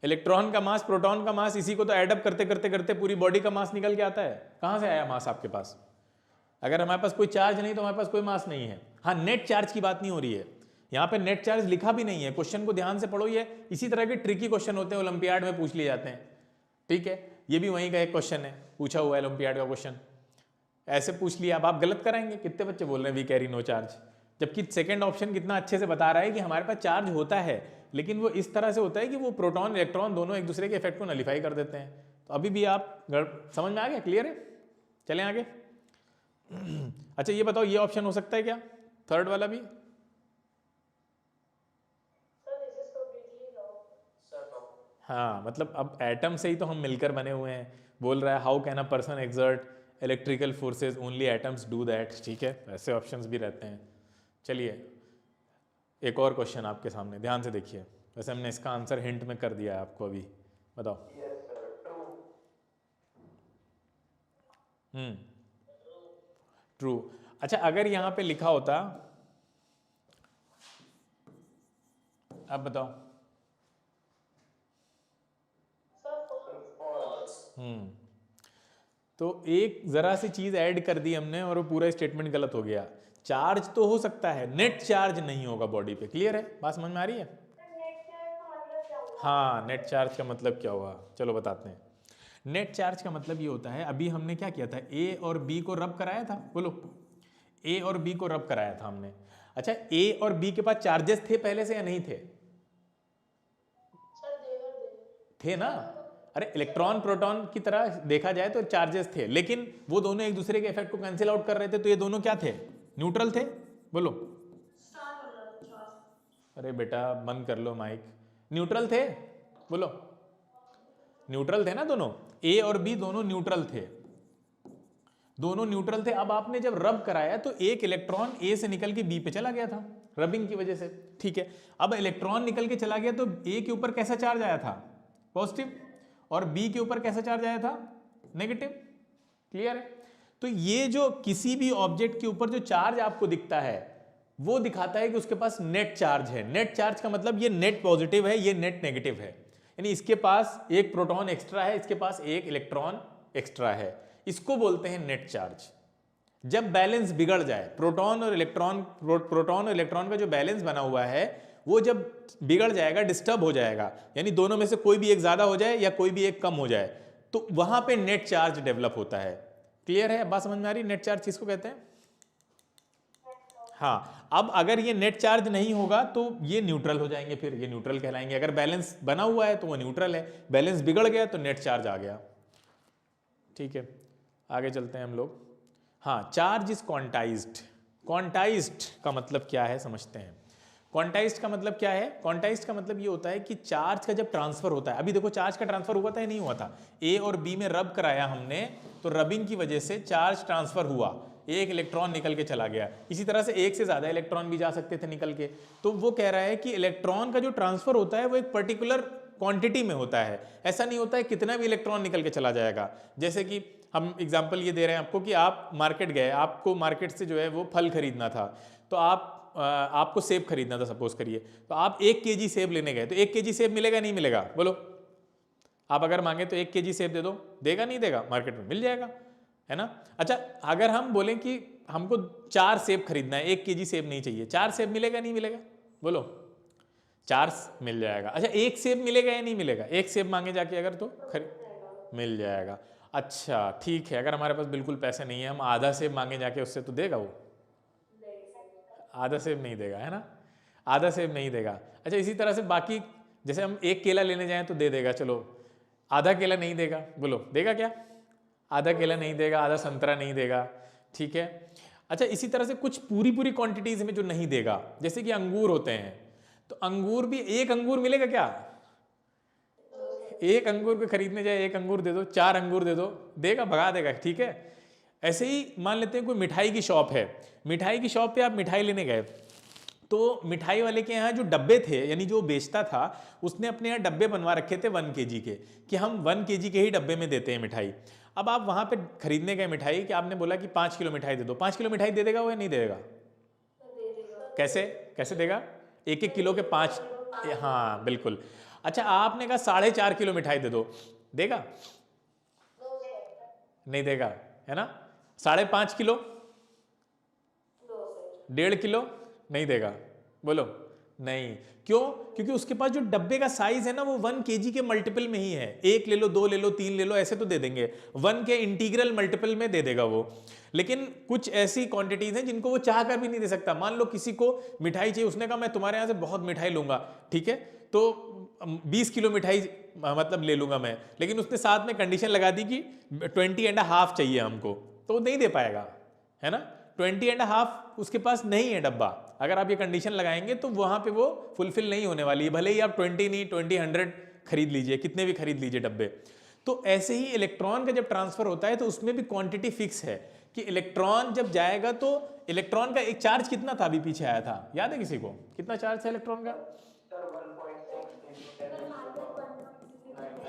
Speaker 1: इलेक्ट्रॉन का मास, प्रोटॉन का मास, इसी को तो एडअप करते करते करते पूरी बॉडी का मास निकल के आता है। कहाँ से आया मास आपके पास? अगर हमारे पास कोई चार्ज नहीं तो हमारे पास कोई मास नहीं है। हाँ, नेट चार्ज की बात नहीं हो रही है यहाँ पे, नेट चार्ज लिखा भी नहीं है। क्वेश्चन को ध्यान से पढ़ो, ये इसी तरह के ट्रिकी क्वेश्चन होते हैं, ओलंपियाड में पूछ लिए जाते हैं, ठीक है। ये भी वहीं का एक क्वेश्चन है, पूछा हुआ है ओलंपियाड का क्वेश्चन, ऐसे पूछ लिया। अब आप गलत कराएंगे, कितने बच्चे बोल रहे हैं वी कैरी नो चार्ज, जबकि सेकंड ऑप्शन कितना अच्छे से बता रहा है कि हमारे पास चार्ज होता है, लेकिन वो इस तरह से होता है कि वो प्रोटॉन इलेक्ट्रॉन दोनों एक दूसरे के इफेक्ट को नलीफाई कर देते हैं। तो अभी भी आप समझ में आ गया? क्लियर है? चलें आगे। अच्छा ये बताओ, ये ऑप्शन हो सकता है क्या, थर्ड वाला भी? हाँ, मतलब अब एटम से ही तो हम मिलकर बने हुए हैं। बोल रहा है how can a person exert electrical forces, only atoms do that, ठीक है, ऐसे ऑप्शंस भी रहते हैं। चलिए एक और क्वेश्चन आपके सामने, ध्यान से देखिए। वैसे हमने इसका आंसर हिंट में कर दिया है आपको अभी, बताओ। ट्रू। अच्छा, अगर यहाँ पे लिखा होता, अब बताओ। तो एक जरा सी चीज ऐड कर दी हमने और वो पूरा स्टेटमेंट गलत हो गया। चार्ज तो हो सकता है, नेट चार्ज नहीं होगा बॉडी पे। क्लियर है? बात समझ में आ रही है? हाँ, नेट चार्ज का मतलब क्या हुआ, चलो बताते हैं। नेट चार्ज का मतलब ये होता है, अभी हमने क्या किया था, ए और बी को रब कराया था, बोलो। ए और बी को रब कराया था हमने। अच्छा, ए और बी के पास चार्जेस थे पहले से या नहीं थे? थे ना। अरे इलेक्ट्रॉन प्रोटॉन की तरह देखा जाए तो चार्जेस थे, लेकिन वो दोनों एक दूसरे के इफेक्ट को कैंसिल आउट कर रहे थे, तो ये दोनों क्या थे, न्यूट्रल थे। बोलो। अरे बेटा बंद कर लो माइक। न्यूट्रल थे, बोलो। न्यूट्रल थे ना दोनों, ए और बी दोनों न्यूट्रल थे, दोनों न्यूट्रल थे। अब आपने जब रब कराया तो एक इलेक्ट्रॉन ए से निकल के बी पे चला गया था रबिंग की वजह से, ठीक है। अब इलेक्ट्रॉन निकल के चला गया तो ए के ऊपर कैसा चार्ज आया था, पॉजिटिव, और बी के ऊपर कैसा चार्ज आया था, नेगेटिव। क्लियर है? तो ये जो किसी भी ऑब्जेक्ट के ऊपर जो चार्ज आपको दिखता है वो दिखाता है कि उसके पास नेट चार्ज है। नेट चार्ज का मतलब ये नेट पॉजिटिव है, ये नेट नेगेटिव है, यानी इसके पास एक प्रोटॉन एक्स्ट्रा है, इसके पास एक इलेक्ट्रॉन एक्स्ट्रा है। इसको बोलते हैं नेट चार्ज। जब बैलेंस बिगड़ जाए, प्रोटॉन और इलेक्ट्रॉन का जो बैलेंस बना हुआ है वो जब बिगड़ जाएगा, डिस्टर्ब हो जाएगा, यानी दोनों में से कोई भी एक ज्यादा हो जाए या कोई भी एक कम हो जाए, तो वहां पे नेट चार्ज डेवलप होता है। क्लियर है? बात समझ में आ रही? नेट चार्ज किसको कहते हैं? हाँ, अब अगर ये नेट चार्ज नहीं होगा तो ये न्यूट्रल हो जाएंगे, फिर ये न्यूट्रल कहलाएंगे। अगर बैलेंस बना हुआ है तो वो न्यूट्रल है, बैलेंस बिगड़ गया तो नेट चार्ज आ गया। ठीक है, आगे चलते हैं हम लोग। हाँ, चार्ज इज क्वांटाइज्ड। क्वांटाइज्ड का मतलब क्या है समझते हैं। क्वांटाइज्ड का मतलब क्या है? क्वांटाइज्ड का मतलब ये होता है कि चार्ज का जब ट्रांसफर होता है, अभी देखो चार्ज का ट्रांसफर हुआ था या नहीं हुआ था, ए और बी में रब कराया हमने, तो रबिंग की वजह से चार्ज ट्रांसफर हुआ, एक इलेक्ट्रॉन निकल के चला गया। इसी तरह से एक से ज्यादा इलेक्ट्रॉन भी जा सकते थे निकल के। तो वो कह रहा है कि इलेक्ट्रॉन का जो ट्रांसफर होता है वो एक पर्टिकुलर क्वांटिटी में होता है, ऐसा नहीं होता है कितना भी इलेक्ट्रॉन निकल के चला जाएगा। जैसे कि हम एग्जांपल ये दे रहे हैं आपको कि आप मार्केट गए, आपको मार्केट से जो है वो फल खरीदना था, तो आपको सेब खरीदना था सपोज करिए, तो आप 1 केजी सेब लेने गए, तो 1 केजी सेब मिलेगा नहीं मिलेगा, बोलो। आप अगर मांगे तो 1 केजी सेब दे दो, देगा नहीं देगा? मार्केट में मिल जाएगा, है ना। अच्छा, अगर हम बोलें कि हमको 4 सेब खरीदना है, 1 केजी सेब नहीं चाहिए, 4 सेब मिलेगा नहीं मिलेगा, बोलो। 4 मिल जाएगा। अच्छा, 1 सेब मिलेगा या नहीं मिलेगा? 1 सेब मांगे जाके अगर तो मिल जाएगा। अच्छा ठीक है, अगर हमारे पास बिल्कुल पैसे नहीं है, हम आधा सेब मांगे जाके उससे, तो देगा वो? आधा सेब नहीं देगा, है ना, आधा सेब नहीं देगा। अच्छा, इसी तरह से बाकी, जैसे हम 1 केला लेने जाएं तो दे देगा, चलो। आधा केला नहीं देगा, बोलो देगा क्या? आधा केला नहीं देगा, आधा संतरा नहीं देगा, ठीक है। अच्छा, इसी तरह से कुछ पूरी क्वांटिटीज में जो नहीं देगा, जैसे कि अंगूर होते हैं, तो अंगूर भी 1 अंगूर मिलेगा क्या? 1 अंगूर को खरीदने जाए, 1 अंगूर दे दो, 4 अंगूर दे दो, देगा? भगा देगा, ठीक है। ऐसे ही मान लेते हैं कोई मिठाई की शॉप है, मिठाई की शॉप पे आप मिठाई लेने गए, तो मिठाई वाले के यहाँ जो डब्बे थे, यानी जो बेचता था, उसने अपने यहाँ डब्बे बनवा रखे थे 1 केजी के, कि हम 1 केजी के ही डब्बे में देते हैं मिठाई। अब आप वहाँ पे खरीदने गए मिठाई, कि आपने बोला कि 5 किलो मिठाई दे दो, 5 किलो मिठाई दे देगा वो या नहीं देगा? कैसे कैसे देगा? 1-1 किलो के 5, हाँ बिल्कुल। अच्छा, आपने कहा 4.5 किलो मिठाई दे दो, देगा? नहीं देगा, है ना। 5.5 किलो, 1.5 किलो, नहीं देगा, बोलो। नहीं, क्यों? क्योंकि उसके पास जो डब्बे का साइज है ना, वो 1 केजी के मल्टीपल में ही है। 1 ले लो, 2 ले लो, 3 ले लो, ऐसे तो दे देंगे, 1 के इंटीग्रल मल्टीपल में दे देगा वो। लेकिन कुछ ऐसी क्वांटिटीज हैं जिनको वो चाह कर भी नहीं दे सकता। मान लो किसी को मिठाई चाहिए, उसने कहा मैं तुम्हारे यहाँ से बहुत मिठाई लूंगा, ठीक है, तो 20 किलो मिठाई मतलब ले लूंगा मैं, लेकिन उसने साथ में कंडीशन लगा दी कि 20.5 चाहिए हमको, तो वो नहीं दे पाएगा, है ना। 20.5 उसके पास नहीं है डब्बा। अगर आप ये कंडीशन लगाएंगे तो वहां पे वो फुलफिल नहीं होने वाली है, भले ही आप 20 नहीं 20 खरीद लीजिए, कितने भी खरीद लीजिए डब्बे। तो ऐसे ही इलेक्ट्रॉन का जब ट्रांसफर होता है तो उसमें भी क्वांटिटी फिक्स है, कि इलेक्ट्रॉन जब जाएगा तो इलेक्ट्रॉन का एक चार्ज कितना था, अभी पीछे आया था, याद है किसी को? कितना चार्ज था इलेक्ट्रॉन का?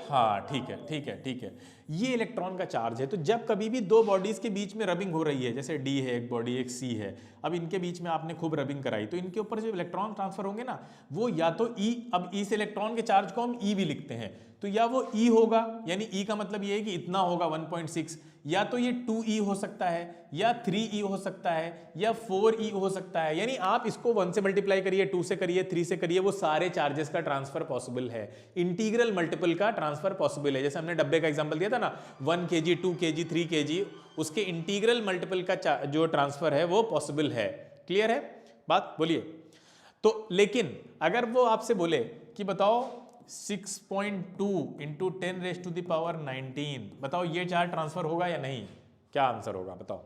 Speaker 1: हाँ ठीक है ठीक है ठीक है। ये इलेक्ट्रॉन का चार्ज है। तो जब कभी भी दो बॉडीज के बीच में रबिंग हो रही है, जैसे डी है एक बॉडी, एक सी है, अब इनके बीच में आपने खूब रबिंग कराई, तो इनके ऊपर जो इलेक्ट्रॉन ट्रांसफर होंगे ना, वो या तो ई, अब ई से इलेक्ट्रॉन के चार्ज को हम ई भी लिखते हैं, तो या वो ई होगा, यानी ई का मतलब ये है कि इतना होगा 1.6, या तो ये 2e हो सकता है, या 3e हो सकता है, या 4e हो सकता है। यानी आप इसको 1 से मल्टीप्लाई करिए, 2 से करिए, 3 से करिए, वो सारे चार्जेस का ट्रांसफर पॉसिबल है। इंटीग्रल मल्टीपल का ट्रांसफर पॉसिबल है। जैसे हमने डब्बे का एग्जांपल दिया था ना, 1 kg, 2 kg, 3 kg, उसके इंटीग्रल मल्टीपल का जो ट्रांसफर है वो पॉसिबल है। क्लियर है बात? बोलिए। तो लेकिन अगर वो आपसे बोले कि बताओ 6.2 इंटू 10⁻19, बताओ ये चार्ज ट्रांसफर होगा या नहीं? क्या आंसर होगा बताओ?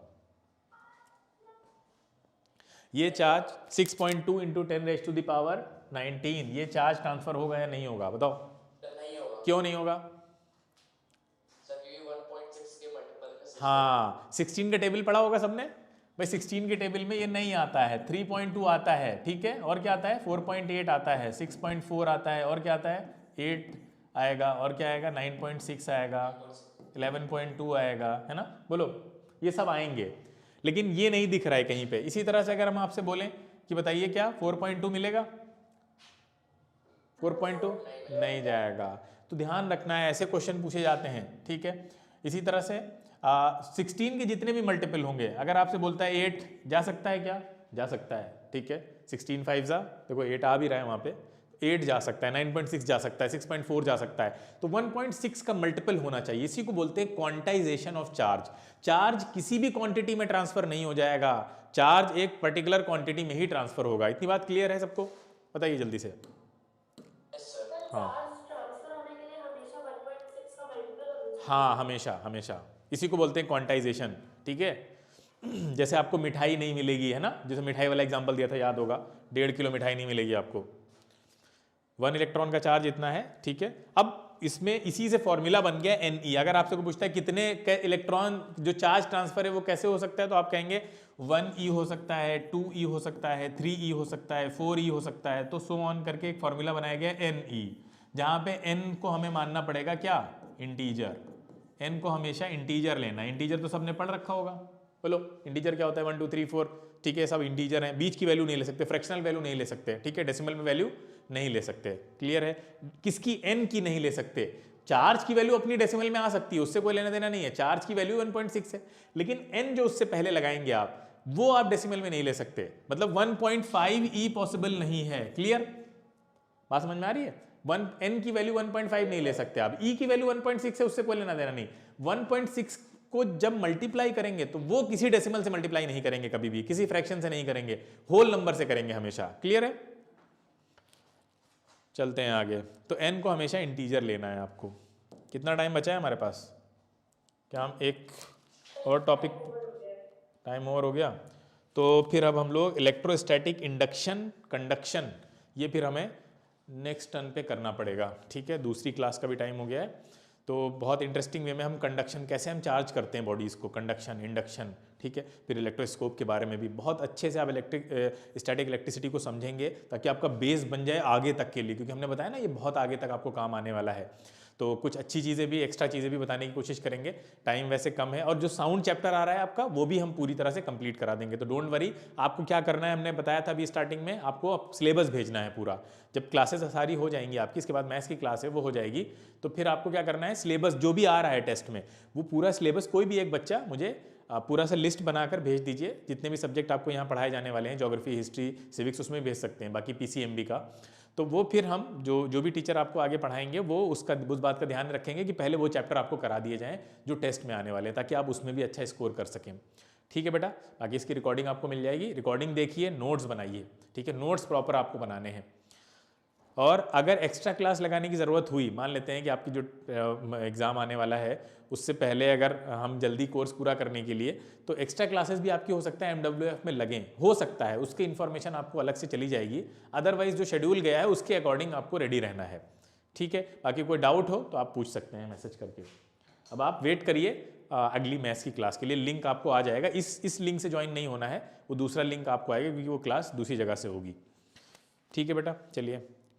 Speaker 1: ये चार्ज 6.2 इंटू 10⁻19, ये चार्ज ट्रांसफर होगा या नहीं होगा? बताओ।
Speaker 2: नहीं होगा।
Speaker 1: क्यों नहीं होगा?
Speaker 2: सर क्योंकि 1.6 के मल्टीपल।
Speaker 1: हाँ, 16 का टेबल पढ़ा होगा सबने भाई। 16 के टेबल में ये नहीं आता है, 3.2 आता है, ठीक है। और क्या आता है? 4.8 आता है, 6.4 आता है, और क्या आता है? 8 आएगा, और क्या आएगा? 9.6 आएगा, 11.2 आएगा, है ना? बोलो, ये सब आएंगे, लेकिन ये नहीं दिख रहा है कहीं पे। इसी तरह से अगर हम आपसे बोलें कि बताइए क्या 4.2 मिलेगा? 4.2 नहीं जाएगा। तो ध्यान रखना है, ऐसे क्वेश्चन पूछे जाते हैं, ठीक है। इसी तरह से 16 के जितने भी मल्टीपल होंगे, अगर आपसे बोलता है 8 जा सकता है क्या? जा सकता है, ठीक है। 16 5 जा, देखो 8 आ भी रहा है वहाँ पे, 8 जा सकता है, 9.6 जा सकता है, 6.4 जा सकता है। तो 1.6 का मल्टीपल होना चाहिए। इसी को बोलते हैं क्वांटाइजेशन ऑफ चार्ज। चार्ज किसी भी क्वांटिटी में ट्रांसफर नहीं हो जाएगा, चार्ज एक पर्टिकुलर क्वांटिटी में ही ट्रांसफर होगा। इतनी बात क्लियर है सबको? बताइए जल्दी से। हाँ हाँ, हमेशा हमेशा, इसी को बोलते हैं क्वांटाइजेशन, ठीक है। जैसे आपको मिठाई नहीं मिलेगी, है ना, जैसे मिठाई वाला एग्जांपल दिया था, याद होगा, 1.5 किलो मिठाई नहीं मिलेगी आपको, 1 इलेक्ट्रॉन का चार्ज इतना है, ठीक है। अब इसमें इसी से फॉर्मूला बन गया Ne। अगर आपसे को पूछता है कितने इलेक्ट्रॉन जो चार्ज ट्रांसफर है वो कैसे हो सकता है, तो आप कहेंगे 1e हो सकता है, 2e हो सकता है, 3e हो सकता है, 4e हो सकता है, तो सो ऑन करके एक फॉर्मूला बनाया गया Ne, जहां पे n को हमें मानना पड़ेगा क्या? इंटीजर। n को हमेशा इंटीजर लेना। इंटीजर तो सबने पढ़ रखा होगा, बोलो इंटीजर क्या होता है? 1 2 3 4, ठीक है, सब इंटीजर हैं। बीच की वैल्यू नहीं ले सकते, फ्रैक्शनल वैल्यू नहीं ले सकते, ठीक है, डेसिमल में वैल्यू नहीं ले सकते। क्लियर है? किसकी? n की नहीं ले सकते। चार्ज की वैल्यू अपनी डेसिमल में आ सकती है, उससे कोई लेना देना नहीं है, चार्ज की वैल्यू 1.6 है, लेकिन n जो उससे पहले लगाएंगे आप, वो आप डेसिमल में नहीं ले सकते, मतलब 1.5e पॉसिबल नहीं है। क्लियर? बात समझ में आ रही है? n की वैल्यू 1.5 नहीं ले सकते आप, e की वैल्यू 1.6 है, उससे कोई लेना देना नहीं। 1.6 को जब मल्टीप्लाई करेंगे तो वो किसी डेसिमल से मल्टीप्लाई नहीं करेंगे कभी भी, किसी फ्रैक्शन से नहीं करेंगे, होल नंबर से करेंगे हमेशा। क्लियर है? चलते हैं आगे। तो n को हमेशा इंटीजर लेना है आपको। कितना टाइम बचा है हमारे पास? क्या हम एक और टॉपिक, टाइम ओवर हो गया? तो फिर अब हम लोग इलेक्ट्रोस्टैटिक इंडक्शन कंडक्शन, ये फिर हमें नेक्स्ट टर्न पे करना पड़ेगा, ठीक है। दूसरी क्लास का भी टाइम हो गया है, तो बहुत इंटरेस्टिंग वे में हम कंडक्शन, कैसे हम चार्ज करते हैं बॉडीज़ को, कंडक्शन, इंडक्शन, ठीक है। फिर इलेक्ट्रोस्कोप के बारे में भी बहुत अच्छे से आप स्टैटिक इलेक्ट्रिसिटी को समझेंगे, ताकि आपका बेस बन जाए आगे तक के लिए, क्योंकि हमने बताया ना ये बहुत आगे तक आपको काम आने वाला है। तो कुछ अच्छी चीज़ें भी, एक्स्ट्रा चीज़ें भी बताने की कोशिश करेंगे। टाइम वैसे कम है, और जो साउंड चैप्टर आ रहा है आपका, वो भी हम पूरी तरह से कंप्लीट करा देंगे। तो डोंट वरी, आपको क्या करना है, हमने बताया था अभी स्टार्टिंग में, आपको सिलेबस भेजना है पूरा। जब क्लासेस सारी हो जाएंगी आपकी, इसके बाद मैथ्स की क्लास है वो हो जाएगी, तो फिर आपको क्या करना है, सिलेबस जो भी आ रहा है टेस्ट में, वो पूरा सिलेबस, कोई भी एक बच्चा मुझे पूरा सा लिस्ट बनाकर भेज दीजिए, जितने भी सब्जेक्ट आपको यहाँ पढ़ाए जाने वाले हैं, ज्योग्राफी, हिस्ट्री, सिविक्स, उसमें भेज सकते हैं, बाकी PCMB का। तो वो फिर हम जो भी टीचर आपको आगे पढ़ाएंगे, वो उस बात का ध्यान रखेंगे कि पहले वो चैप्टर आपको करा दिए जाएं जो टेस्ट में आने वाले हैं, ताकि आप उसमें भी अच्छा स्कोर कर सकें। ठीक है बेटा? बाकी इसकी रिकॉर्डिंग आपको मिल जाएगी, रिकॉर्डिंग देखिए, नोट्स बनाइए, ठीक है, नोट्स प्रॉपर आपको बनाने हैं। और अगर एक्स्ट्रा क्लास लगाने की ज़रूरत हुई, मान लेते हैं कि आपकी जो एग्ज़ाम आने वाला है उससे पहले अगर हम जल्दी कोर्स पूरा करने के लिए, तो एक्स्ट्रा क्लासेस भी आपकी हो सकता है MWF में लगें, हो सकता है, उसकी इन्फॉर्मेशन आपको अलग से चली जाएगी। अदरवाइज जो शेड्यूल गया है उसके अकॉर्डिंग आपको रेडी रहना है, ठीक है। बाकी कोई डाउट हो तो आप पूछ सकते हैं मैसेज करके। अब आप वेट करिए अगली मैथ्स की क्लास के लिए, लिंक आपको आ जाएगा। इस लिंक से ज्वाइन नहीं होना है, वो दूसरा लिंक आपको आएगा, क्योंकि वो क्लास दूसरी जगह से होगी। ठीक है बेटा, चलिए।